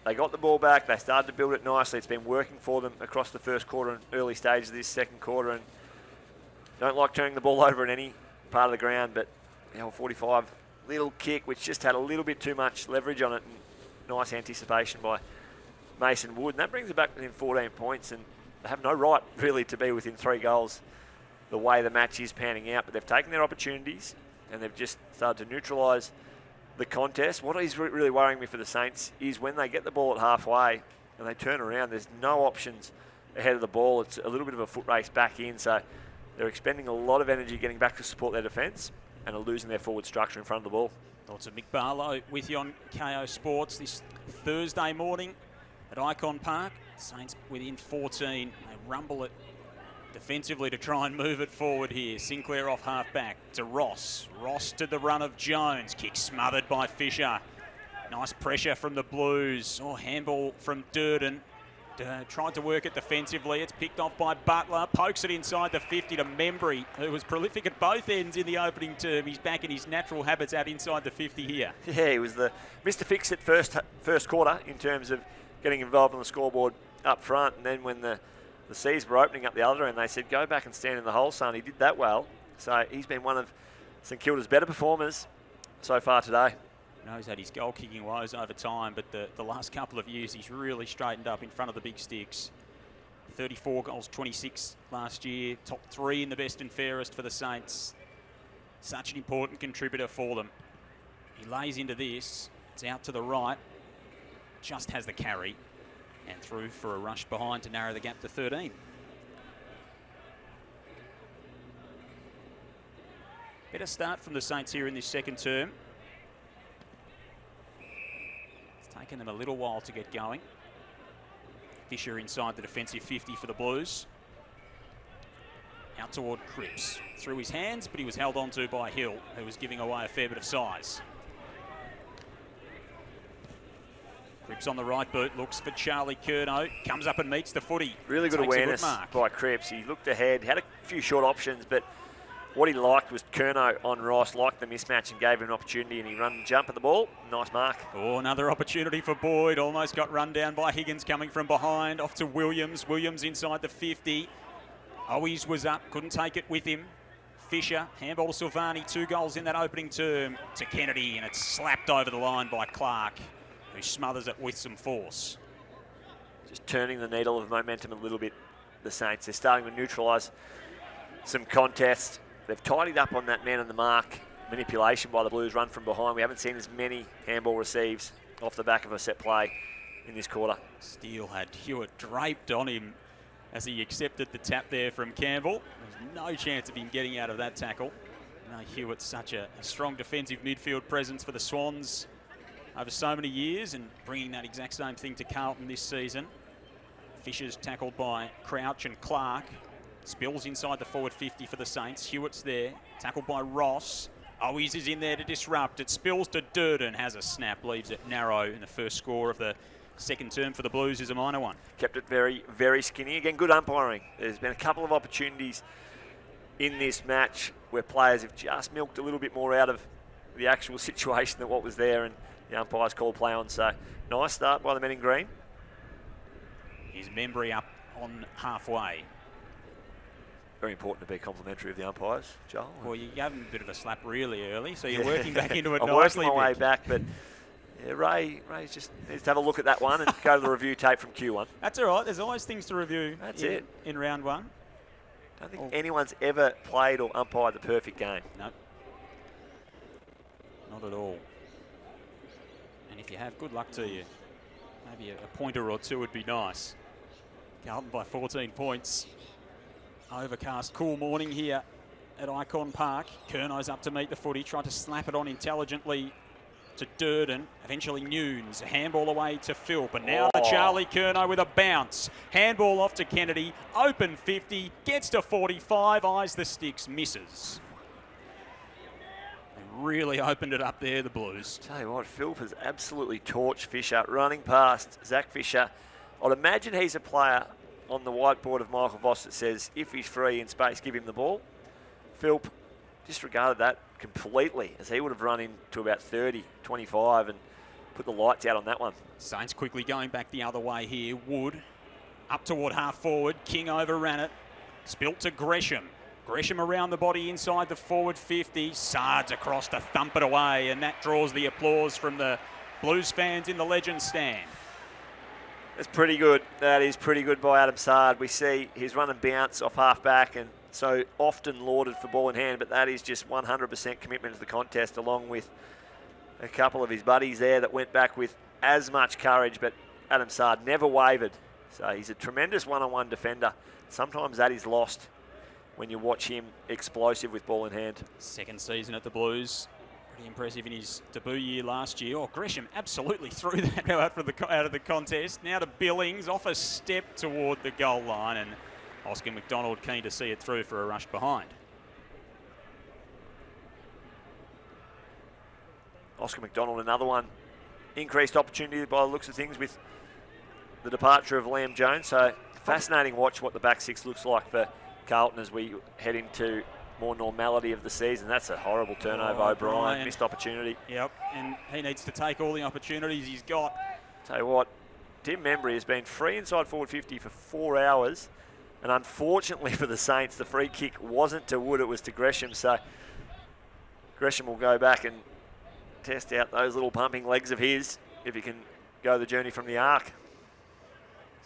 they got the ball back, they started to build it nicely. It's been working for them across the first quarter and early stages of this second quarter, and don't like turning the ball over in any part of the ground, but 45 little kick, which just had a little bit too much leverage on it, and nice anticipation by Mason Wood, and that brings it back within 14 points, and they have no right really to be within 3 goals the way the match is panning out, but they've taken their opportunities and they've just started to neutralise the contest. What is really worrying me for the Saints is when they get the ball at halfway and they turn around, there's no options ahead of the ball. It's a little bit of a foot race back in, so they're expending a lot of energy getting back to support their defence and are losing their forward structure in front of the ball. Lots of Mick Barlow with you on KO Sports this Thursday morning at Icon Park. Saints within 14. They rumble it defensively to try and move it forward here. Sinclair off half-back to Ross. Ross to the run of Jones. Kick smothered by Fisher. Nice pressure from the Blues. Handball from Durden. Tried to work it defensively. It's picked off by Butler. Pokes it inside the 50 to Membry, who was prolific at both ends in the opening term. He's back in his natural habitat inside the 50 here. Yeah, he was the Mr. Fix it first quarter in terms of getting involved on the scoreboard up front. And then when the Seas were opening up the other end, they said, go back and stand in the hole, son. He did that well. So he's been one of St Kilda's better performers so far today. I know he's had his goal-kicking woes over time, but the last couple of years he's really straightened up in front of the big sticks. 34 goals, 26 last year. Top 3 in the best and fairest for the Saints. Such an important contributor for them. He lays into this. It's out to the right. Just has the carry. And through for a rush behind to narrow the gap to 13. Better start from the Saints here in this second term. Taken them a little while to get going. Fisher inside the defensive 50 for the Blues. Out toward Cripps. Through his hands, but he was held onto by Hill, who was giving away a fair bit of size. Cripps on the right boot, looks for Charlie Curnow. Comes up and meets the footy. Really good awareness by Cripps. He looked ahead, had a few short options, but what he liked was Curnow on Ross, liked the mismatch and gave him an opportunity, and he run and jump at the ball. Nice mark. Another opportunity for Boyd. Almost got run down by Higgins coming from behind. Off to Williams. Williams inside the 50. Owies was up, couldn't take it with him. Fisher, handball to Silvani, 2 goals in that opening term to Kennedy, and it's slapped over the line by Clark, who smothers it with some force. Just turning the needle of momentum a little bit, the Saints. They're starting to neutralise some contests. They've tidied up on that man on the mark. Manipulation by the Blues, run from behind. We haven't seen as many handball receives off the back of a set play in this quarter. Steele had Hewitt draped on him as he accepted the tap there from Campbell. There's no chance of him getting out of that tackle. No, Hewitt's such a strong defensive midfield presence for the Swans over so many years, and bringing that exact same thing to Carlton this season. Fisher's tackled by Crouch and Clark. Spills inside the forward 50 for the Saints. Hewitt's there, tackled by Ross. Owies is in there to disrupt. It spills to Durden, has a snap, leaves it narrow, and the first score of the second term for the Blues is a minor one. Kept it very, very skinny. Again, good umpiring. There's been a couple of opportunities in this match where players have just milked a little bit more out of the actual situation than what was there, and the umpires called play on. So, nice start by the men in green. Here's Membry up on halfway. Very important to be complimentary of the umpires, Joel. Well, you gave him a bit of a slap really early, so you're working back into it I'm nicely. working my way back, but yeah, Ray just needs to have a look at that one and go to the review tape from Q1. That's all right. There's always things to review. That's it. In round one. I don't think anyone's ever played or umpired the perfect game. No. Not at all. And if you have, good luck to you. Maybe a pointer or two would be nice. Carlton by 14 points. Overcast, cool morning here at Icon Park. Curnow's up to meet the footy, tried to slap it on intelligently to Durden, eventually Nunes, handball away to Phil, but now to Charlie Curnow with a bounce. Handball off to Kennedy, open 50, gets to 45, eyes the sticks, misses. They really opened it up there, the Blues. Tell you what, Phil has absolutely torched Fisher, running past Zach Fisher. I'd imagine he's a player on the whiteboard of Michael Voss that says, if he's free in space, give him the ball. Philp disregarded that completely, as he would have run into about 30, 25 and put the lights out on that one. Saints quickly going back the other way here. Wood up toward half forward. King overran it. Spilt to Gresham. Gresham around the body inside the forward 50. Sards across to thump it away, and that draws the applause from the Blues fans in the Legends stand. That's pretty good. That is pretty good by Adam Sard. We see his run and bounce off half-back, and so often lauded for ball in hand, but that is just 100% commitment to the contest, along with a couple of his buddies there that went back with as much courage, but Adam Sard never wavered. So he's a tremendous one-on-one defender. Sometimes that is lost when you watch him explosive with ball in hand. Second season at the Blues. Pretty impressive in his debut year last year. Oh, Gresham absolutely threw that out of the contest. Now to Billings, off a step toward the goal line, and Oscar McDonald keen to see it through for a rush behind. Oscar McDonald, another one. Increased opportunity by the looks of things with the departure of Liam Jones. So fascinating watch what the back six looks like for Carlton as we head into more normality of the season. That's a horrible turnover. O'Brien, missed opportunity. Yep, and he needs to take all the opportunities he's got. Tell you what, Tim Membry has been free inside forward 50 for 4 hours. And unfortunately for the Saints, the free kick wasn't to Wood, it was to Gresham. So Gresham will go back and test out those little pumping legs of his if he can go the journey from the arc.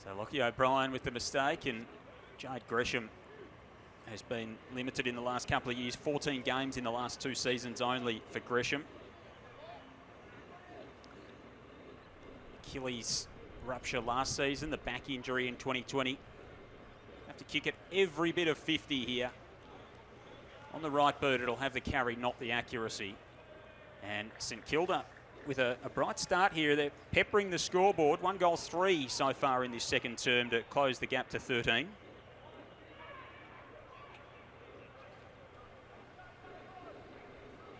So Lockie O'Brien with the mistake, and Jade Gresham has been limited in the last couple of years. 14 games in the last 2 seasons only for Gresham. Achilles rupture last season, the back injury in 2020. Have to kick it every bit of 50 here. On the right boot, it'll have the carry, not the accuracy. And St Kilda with a bright start here. They're peppering the scoreboard. 1 goal, 3 so far in this second term to close the gap to 13.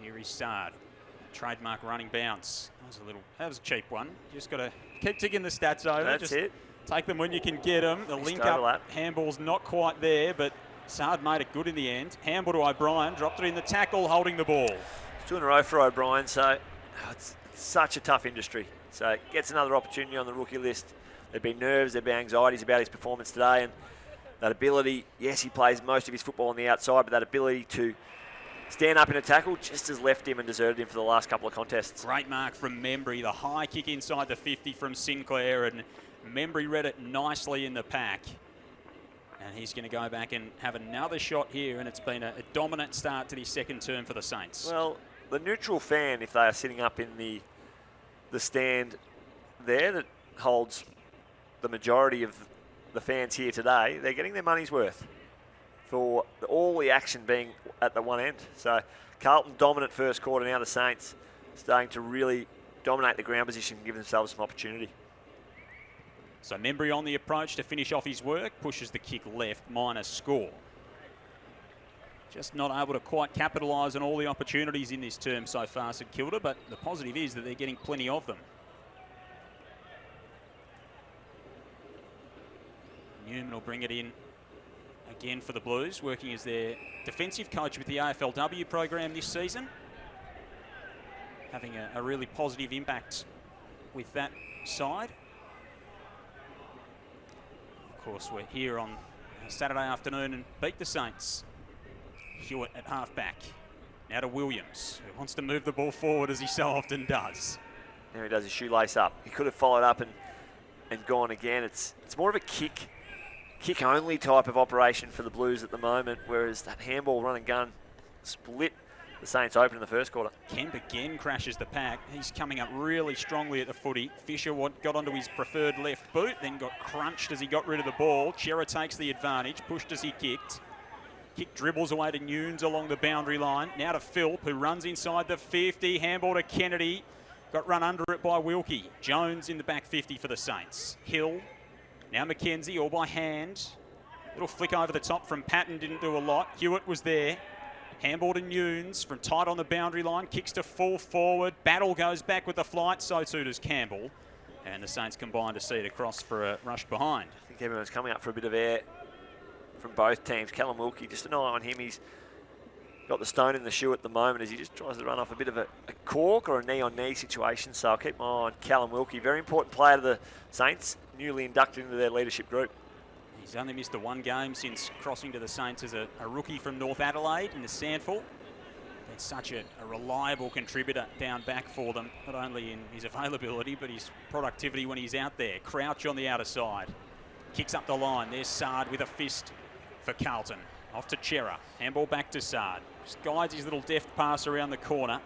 Here is Sard. Trademark running bounce. That was a cheap one. Just got to keep ticking the stats over. That's it. Take them when you can get them. The link up handball's not quite there, but Sard made it good in the end. Handball to O'Brien, dropped it in the tackle, holding the ball. 2 in a row for O'Brien, so it's such a tough industry. So gets another opportunity on the rookie list. There'd be nerves, there'd be anxieties about his performance today, and that ability, yes, he plays most of his football on the outside, but that ability to stand up in a tackle just has left him and deserted him for the last couple of contests. Great mark from Membry, the high kick inside the 50 from Sinclair, and Membry read it nicely in the pack. And he's going to go back and have another shot here, and it's been a dominant start to the second term for the Saints. Well, the neutral fan, if they are sitting up in the stand there that holds the majority of the fans here today, they're getting their money's worth for all the action being at the one end. So Carlton dominant first quarter, now the Saints starting to really dominate the ground position and give themselves some opportunity. So Membry on the approach to finish off his work, pushes the kick left, minus score. Just not able to quite capitalise on all the opportunities in this term so far, St Kilda, but the positive is that they're getting plenty of them. Newman will bring it in again for the Blues, working as their defensive coach with the AFLW program this season. Having a really positive impact with that side. Of course, we're here on Saturday afternoon and beat the Saints. Hewitt at half-back. Now to Williams, who wants to move the ball forward as he so often does. Now he does his shoelace up. He could have followed up and gone again. It's more of a kick-only type of operation for the Blues at the moment, whereas that handball run and gun split the Saints open in the first quarter. Kemp again crashes the pack. He's coming up really strongly at the footy. Fisher got onto his preferred left boot, then got crunched as he got rid of the ball. Chera takes the advantage, pushed as he kicked. Kick dribbles away to Nunes along the boundary line. Now to Philp, who runs inside the 50. Handball to Kennedy. got run under it by Wilkie. Jones in the back 50 for the Saints. Hill, now McKenzie, all by hand. Little flick over the top from Patton, didn't do a lot. Hewitt was there. Handball to Nunes from tight on the boundary line. Kicks to full forward. Battle goes back with the flight. So too does Campbell. And the Saints combine to see it across for a rush behind. I think everyone's coming up for a bit of air from both teams. Callum Wilkie, just an eye on him. He's got the stone in the shoe at the moment as he just tries to run off a bit of a cork or a knee-on-knee situation. So I'll keep my eye on Callum Wilkie. Very important player to the Saints, newly inducted into their leadership group. He's only missed the one game since crossing to the Saints as a rookie from North Adelaide in the Sandful. Been such a reliable contributor down back for them, not only in his availability, but his productivity when he's out there. Crouch on the outer side. Kicks up the line. There's Sard with a fist for Carlton. Off to Chera. Handball back to Sard. Just guides his little deft pass around the corner.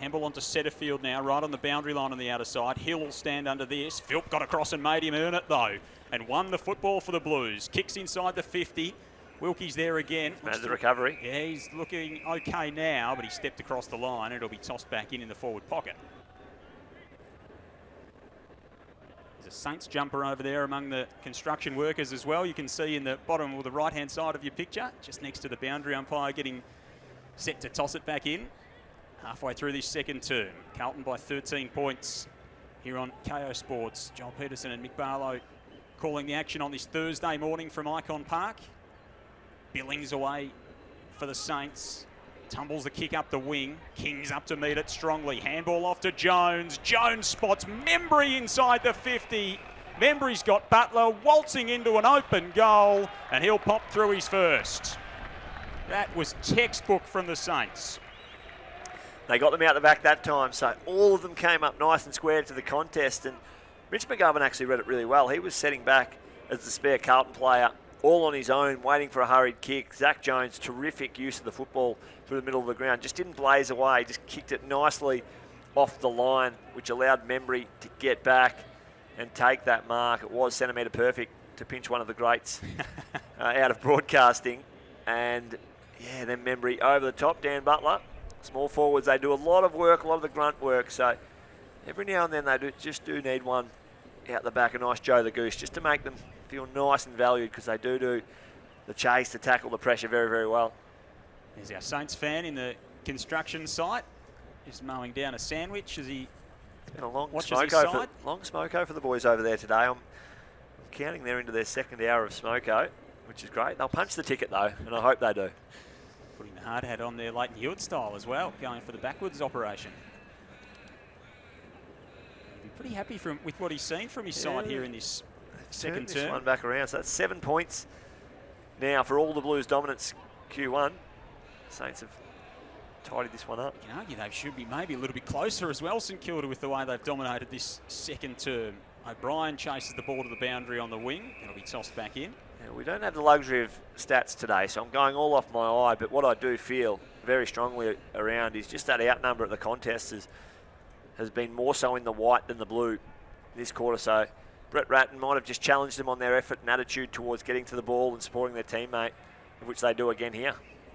Handball onto Setterfield now, right on the boundary line on the outer side. Hill will stand under this. Philp got across and made him earn it though, and won the football for the Blues. Kicks inside the 50. Wilkie's there again. Made the recovery. Yeah, he's looking okay now, but he stepped across the line. It'll be tossed back in the forward pocket. There's a Saints jumper over there among the construction workers as well. You can see in the bottom or the right-hand side of your picture, just next to the boundary umpire, getting set to toss it back in. Halfway through this second term, Carlton by 13 points here on KO Sports. Joel Peterson and Mick Barlow calling the action on this Thursday morning from Icon Park. Billings away for the Saints. Tumbles the kick up the wing. Kings up to meet it strongly. Handball off to Jones. Jones spots Membry inside the 50. Membry's got Butler waltzing into an open goal, and he'll pop through his first. That was textbook from the Saints. They got them out the back that time, so all of them came up nice and square to the contest, and Mitch McGovern actually read it really well. He was setting back as the spare Carlton player, all on his own, waiting for a hurried kick. Zach Jones, terrific use of the football through the middle of the ground. Just didn't blaze away, just kicked it nicely off the line, which allowed Membry to get back and take that mark. It was centimetre perfect, to pinch one of the greats out of broadcasting. And, yeah, then Membry over the top. Dan Butler, small forwards, they do a lot of work, a lot of the grunt work. So every now and then they do need one out the back, a nice Joe the Goose, just to make them feel nice and valued, because they do the chase, to tackle the pressure very, very well. There's our Saints fan in the construction site, just mowing down a sandwich as he It's been a long watches his side. smoko for the boys over there today. I'm counting they're into their second hour of smoko, which is great. They'll punch the ticket though, and I hope they do. Putting the hard hat on there, Leighton Hewitt style as well, going for the backwards operation. He'll be pretty happy with what he's seen from his side here in this second term. This one back around, so that's 7 points now for all the Blues dominance Q1. Saints have tidied this one up. You can argue they should be maybe a little bit closer as well, St Kilda, with the way they've dominated this second term. O'Brien chases the ball to the boundary on the wing. It'll be tossed back in. Now, we don't have the luxury of stats today, so I'm going all off my eye, but what I do feel very strongly around is just that outnumber at the contest has been more so in the white than the blue this quarter. So Brett Ratton might have just challenged them on their effort and attitude towards getting to the ball and supporting their teammate, which they do again here.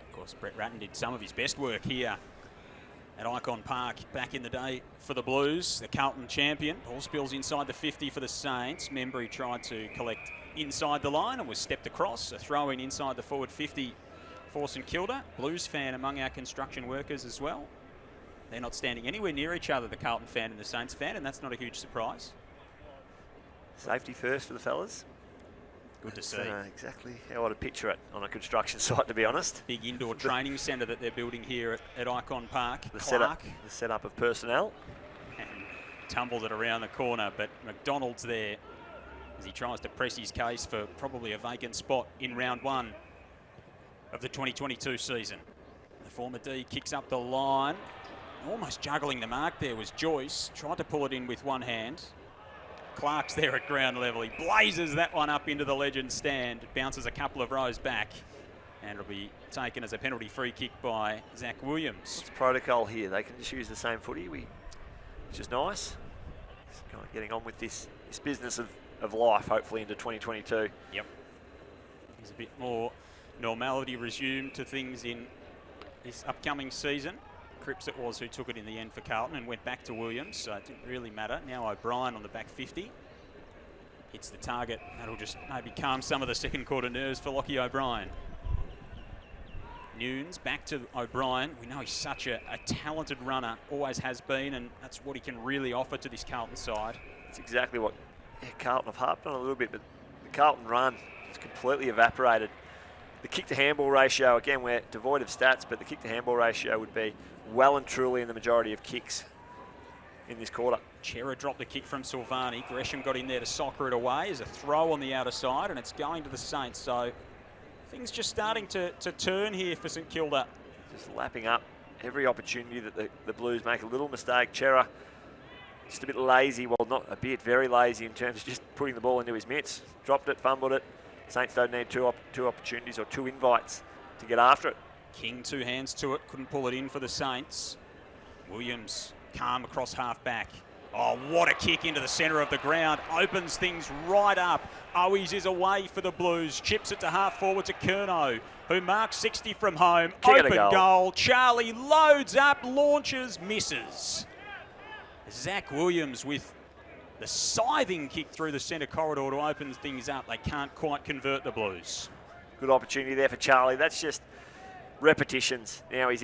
Of course, Brett Ratton did some of his best work here at Icon Park back in the day for the Blues, the Carlton champion. Ball spills inside the 50 for the Saints. Membry tried to collect inside the line and was stepped across. A throw in inside the forward 50 for St Kilda. Blues fan among our construction workers as well. They're not standing anywhere near each other, the Carlton fan and the Saints fan, and that's not a huge surprise. Safety first for the fellas. Good to see. Exactly how I'd picture it on a construction site, to be honest. Big indoor training centre that they're building here at Icon Park. The Clark. setup of personnel. And tumbled it around the corner, but McDonald's there as he tries to press his case for probably a vacant spot in round one of the 2022 season. The former D kicks up the line. Almost juggling the mark there was Joyce. Tried to pull it in with one hand. Clark's there at ground level. He blazes that one up into the Legends stand. It bounces a couple of rows back, and it'll be taken as a penalty free kick by Zach Williams. What's protocol here? They can just use the same footy, which is nice. Just kind of getting on with this business of life, hopefully into 2022. Yep. There's a bit more normality resumed to things in this upcoming season. Cripps it was who took it in the end for Carlton and went back to Williams, so it didn't really matter. Now O'Brien on the back 50. Hits the target. That'll just maybe calm some of the second quarter nerves for Lockie O'Brien. Nunes back to O'Brien. We know he's such a talented runner, always has been, and that's what he can really offer to this Carlton side. It's exactly what Carlton have harped on a little bit, but the Carlton run is completely evaporated. The kick-to-handball ratio, again, we're devoid of stats, but the kick-to-handball ratio would be well and truly in the majority of kicks in this quarter. Chera dropped the kick from Silvani. Gresham got in there to soccer it away as a throw on the outer side, and it's going to the Saints. So things just starting to turn here for St Kilda. Just lapping up every opportunity that the Blues make a little mistake. Chera just a bit lazy, well, not a bit, very lazy in terms of just putting the ball into his mitts. Dropped it, fumbled it. Saints don't need two opportunities or two invites to get after it. King, two hands to it, couldn't pull it in for the Saints. Williams, calm across half back. Oh, what a kick into the centre of the ground. Opens things right up. Owies is away for the Blues. Chips it to half forward to Curnow, who marks 60 from home. Kick Open goal. Charlie loads up, launches, misses. Zach Williams with the scything kick through the centre corridor to open things up. They can't quite convert the Blues. Good opportunity there for Charlie. That's just repetitions. Now he's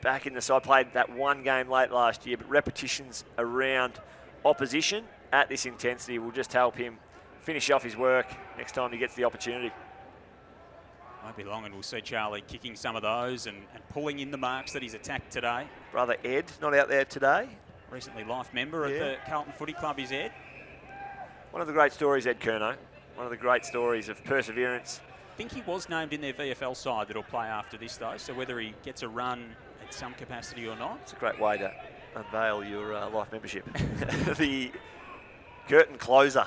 back in the side. Played that one game late last year, but repetitions around opposition at this intensity will just help him finish off his work next time he gets the opportunity. Won't be long and we'll see Charlie kicking some of those and pulling in the marks that he's attacked today. Brother Ed, not out there today. Recently life member of the Carlton Footy Club is Ed. One of the great stories, Ed Curnow. One of the great stories of perseverance. I think he was named in their VFL side that'll play after this, though, so whether he gets a run at some capacity or not. It's a great way to unveil your life membership. The curtain closer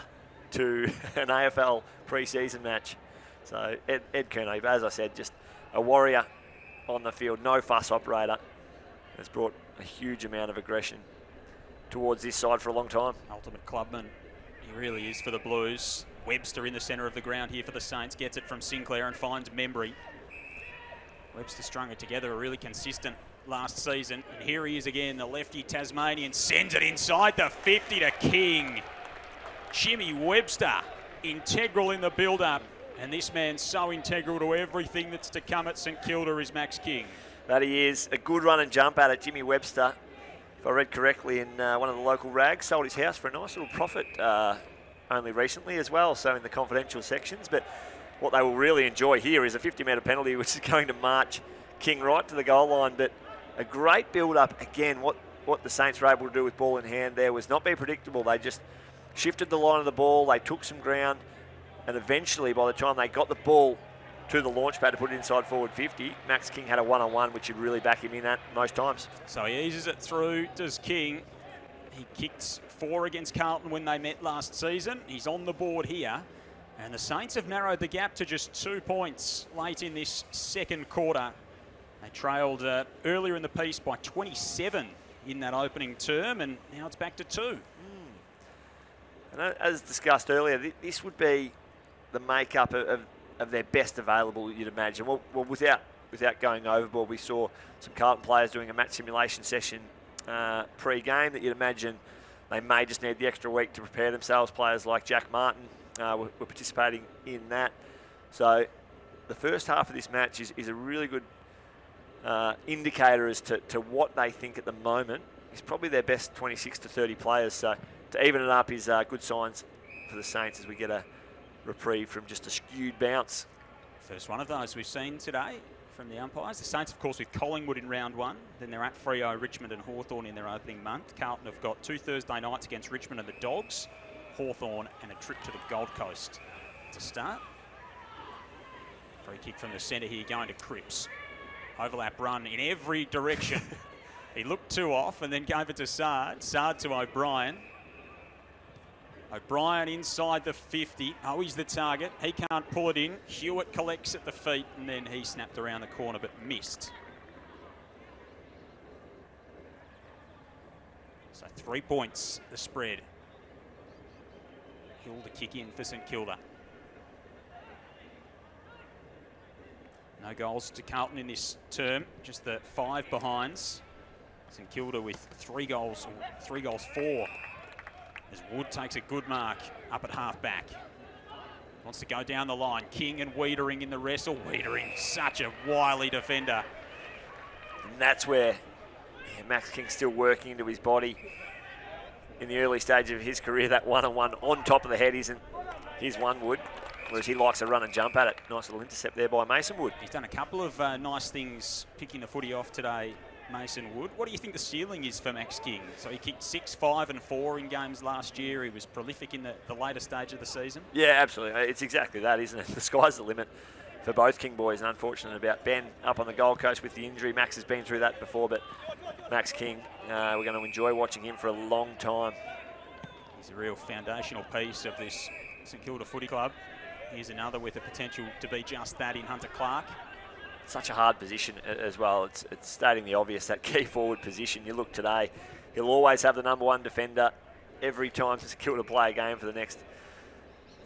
to an AFL pre-season match. So Ed Curnow, as I said, just a warrior on the field, no fuss operator. Has brought a huge amount of aggression towards this side for a long time. Ultimate clubman, he really is for the Blues. Webster in the centre of the ground here for the Saints, gets it from Sinclair and finds Membry. Webster strung it together, really consistent last season. And here he is again, the lefty Tasmanian sends it inside the 50 to King. Jimmy Webster, integral in the build-up. And this man so integral to everything that's to come at St Kilda is Max King. That he is. A good run and jump at it. Jimmy Webster, if I read correctly, in one of the local rags, sold his house for a nice little profit only recently as well, so in the confidential sections. But what they will really enjoy here is a 50-metre penalty, which is going to march King right to the goal line. But a great build-up. Again, what the Saints were able to do with ball in hand there was not be predictable. They just shifted the line of the ball. They took some ground. And eventually, by the time they got the ball to the launch pad to put it inside forward 50, Max King had a one-on-one, which would really back him in at most times. So he eases it through, does King. He kicked 4 against Carlton when they met last season. He's on the board here. And the Saints have narrowed the gap to just 2 points late in this second quarter. They trailed earlier in the piece by 27 in that opening term, and now it's back to 2. And as discussed earlier, this would be the makeup of their best available, you'd imagine. Well, without going overboard, we saw some Carlton players doing a match simulation session pre-game that you'd imagine they may just need the extra week to prepare themselves. Players like Jack Martin were participating in that. So the first half of this match is a really good indicator as to what they think at the moment is probably their best 26 to 30 players. So to even it up is good signs for the Saints as we get a reprieve from just a skewed bounce. First one of those we've seen today from the umpires. The Saints, of course, with Collingwood in round 1. Then they're at Freo, Richmond and Hawthorn in their opening month. Carlton have got 2 Thursday nights against Richmond and the Dogs, Hawthorn, and a trip to the Gold Coast to start. Free kick from the centre here going to Cripps. Overlap run in every direction. He looked 2 off and then gave it to Sard. Sard to O'Brien. O'Brien inside the 50. Oh, he's the target. He can't pull it in. Hewitt collects at the feet and then he snapped around the corner but missed. So 3 points the spread. Kilda kick in for St Kilda. No goals to Carlton in this term, just the 5 behinds. St Kilda with 3 goals, 4. As Wood takes a good mark up at half-back. Wants to go down the line. King and Wiedering in the wrestle. Wiedering, such a wily defender. And that's where Max King's still working into his body. In the early stage of his career, that one-on-one on top of the head isn't his one, Wood. Whereas he likes to run and jump at it. Nice little intercept there by Mason Wood. He's done a couple of nice things picking the footy off today, Mason Wood. What do you think the ceiling is for Max King? So he kicked 6, 5 and 4 in games last year. He was prolific in the later stage of the season. Yeah, absolutely. It's exactly that, isn't it? The sky's the limit for both King boys. And unfortunate about Ben up on the Gold Coast with the injury. Max has been through that before, but Max King, we're going to enjoy watching him for a long time. He's a real foundational piece of this St Kilda Footy Club. Here's another with the potential to be just that in Hunter Clark. Such a hard position as well. It's stating the obvious, that key forward position. You look today, he'll always have the number 1 defender every time St Kilda play a game for the next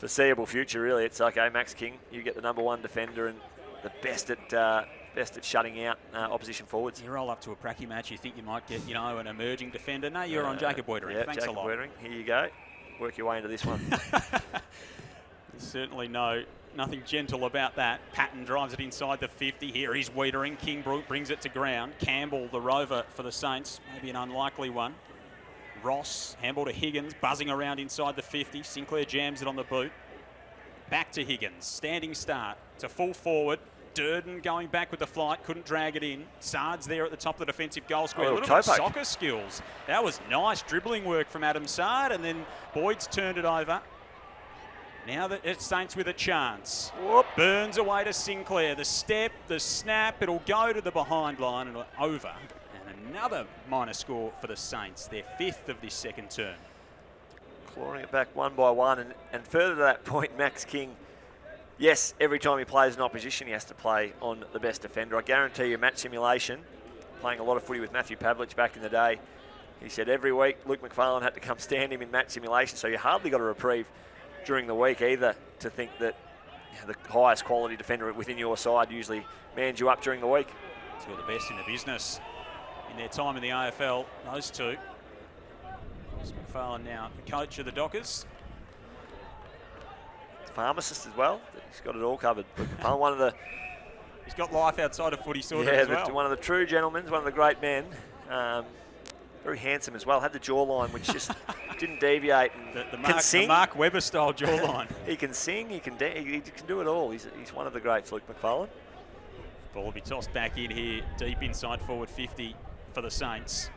foreseeable future, really. It's okay, Max King, you get the number 1 defender and the best at shutting out opposition forwards. You roll up to a pracky match, you think you might get, an emerging defender. No, you're on Jacob Wiedering. Yeah, Thanks Jacob a lot. Wiedering. Here you go. Work your way into this one. Certainly nothing gentle about that. Patton drives it inside the 50. Here he's Wiedering. King brings it to ground. Campbell, the rover for the Saints. Maybe an unlikely one. Ross, handball to Higgins, buzzing around inside the 50. Sinclair jams it on the boot. Back to Higgins. Standing start to full forward. Durden going back with the flight, couldn't drag it in. Sard's there at the top of the defensive goal square. A little bit of soccer skills. That was nice dribbling work from Adam Sard, and then Boyd's turned it over. Now that it's Saints with a chance. Whoop. Burns away to Sinclair. The step, the snap, it'll go to the behind line and over. And another minor score for the Saints, their 5th of this second term. Clawing it back one by one. And further to that point, Max King, yes, every time he plays an opposition, he has to play on the best defender. I guarantee you, match simulation, playing a lot of footy with Matthew Pavlich back in the day, he said every week Luke McFarlane had to come stand him in match simulation, so you hardly got a reprieve during the week either to think that the highest quality defender within your side usually mans you up during the week. Two of the best in the business in their time in the AFL, those two. It's McFarlane now the coach of the Dockers. Pharmacist as well. He's got it all covered. One of the he's got life outside of footy sort of as well. One of the true gentlemen, one of the great men. Very handsome as well. Had the jawline which just didn't deviate. And the Mark Webber style jawline. He can sing. He can do it all. He's one of the greats, Luke McFarlane. Ball will be tossed back in here, deep inside forward 50 for the Saints.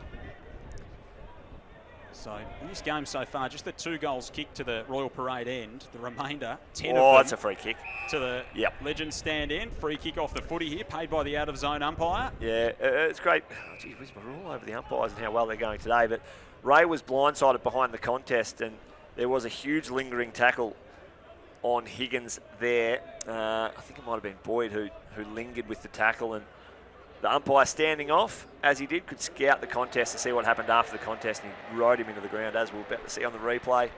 So in this game so far, just the 2 goals kicked to the Royal Parade end. The remainder, 10 of them. Oh, that's a free kick. To the Legends stand end. Free kick off the footy here, paid by the out-of-zone umpire. Yeah, it's great. Oh, gee whiz, we're all over the umpires and how well they're going today. But Ray was blindsided behind the contest, and there was a huge lingering tackle on Higgins there. I think it might have been Boyd who lingered with the tackle, and the umpire standing off, as he did, could scout the contest and see what happened after the contest, and he rode him into the ground, as we're about to see on the replay.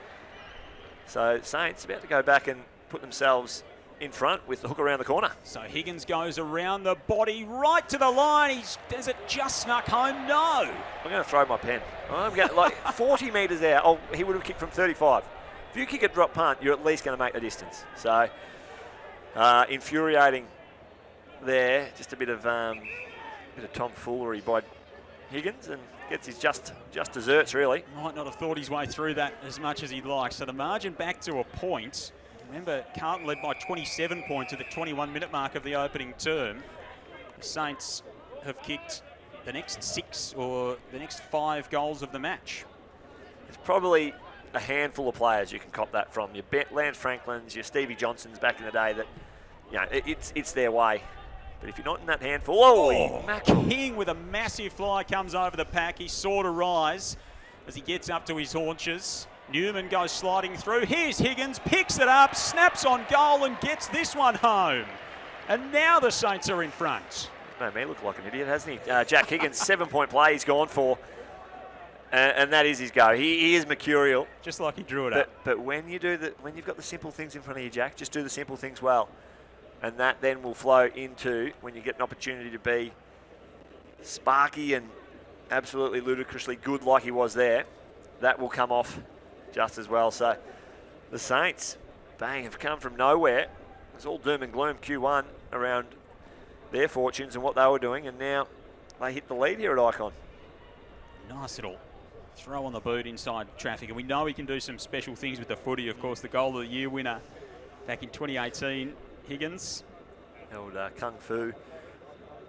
So Saints about to go back and put themselves in front with the hook around the corner. So Higgins goes around the body right to the line. Does it just snuck home? No. I'm going to throw my pen. I'm going like 40 metres out. Oh, he would have kicked from 35. If you kick a drop punt, you're at least going to make the distance. So infuriating there. Just a bit of tomfoolery by Higgins, and gets his just desserts, really. Might not have thought his way through that as much as he'd like. So the margin back to a point. Remember, Carlton led by 27 points at the 21-minute mark of the opening term. The Saints have kicked the next 6 or the next 5 goals of the match. There's probably a handful of players you can cop that from. Your Lance Franklin's, your Stevie Johnsons back in the day that, it's their way. But if you're not in that handful, King with a massive fly comes over the pack. He saw to rise as he gets up to his haunches. Newman goes sliding through. Here's Higgins, picks it up, snaps on goal and gets this one home. And now the Saints are in front. Made me look like an idiot, hasn't he? Jack Higgins, 7-point play he's gone for. And that is his go. He is mercurial. Just like he drew it up. But when you've got the simple things in front of you, Jack, just do the simple things well. And that then will flow into when you get an opportunity to be sparky and absolutely ludicrously good like he was there, that will come off just as well. So the Saints, bang, have come from nowhere. It was all doom and gloom Q1 around their fortunes and what they were doing, and now they hit the lead here at Icon. Nice little throw on the boot inside traffic, and we know he can do some special things with the footy. Of course, the goal of the year winner back in 2018, Higgins. Old Kung Fu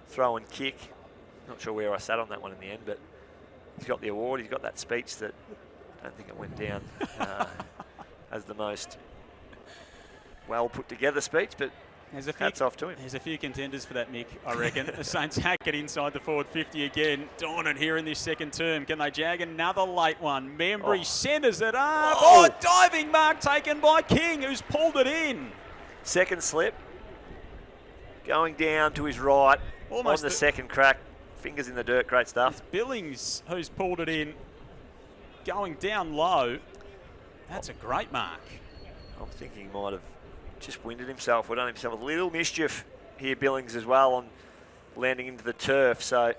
throw and kick. Not sure where I sat on that one in the end, but he's got the award. He's got that speech that I don't think it went down as the most well put together speech, but hats off to him. There's a few contenders for that, Mick, I reckon. The Saints hack it inside the forward 50 again. Dominant here in this second term. Can they jag another late one? Membry centres it up. Oh, diving mark taken by King, who's pulled it in. Second slip. Going down to his right. Almost on the second crack. Fingers in the dirt. Great stuff. It's Billings who's pulled it in. Going down low. That's a great mark. I'm thinking he might have just winded himself or done himself a little mischief here, Billings, as well, on landing into the turf. So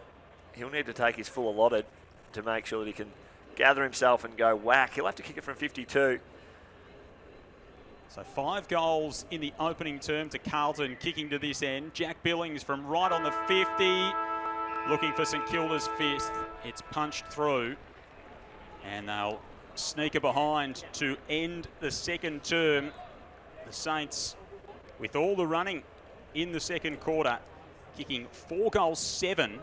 he'll need to take his full allotted to make sure that he can gather himself and go whack. He'll have to kick it from 52. So 5 goals in the opening term to Carlton, kicking to this end. Jack Billings from right on the 50, looking for St Kilda's fifth. It's punched through, and they'll sneak it behind to end the second term. The Saints, with all the running in the second quarter, kicking 4 goals, 7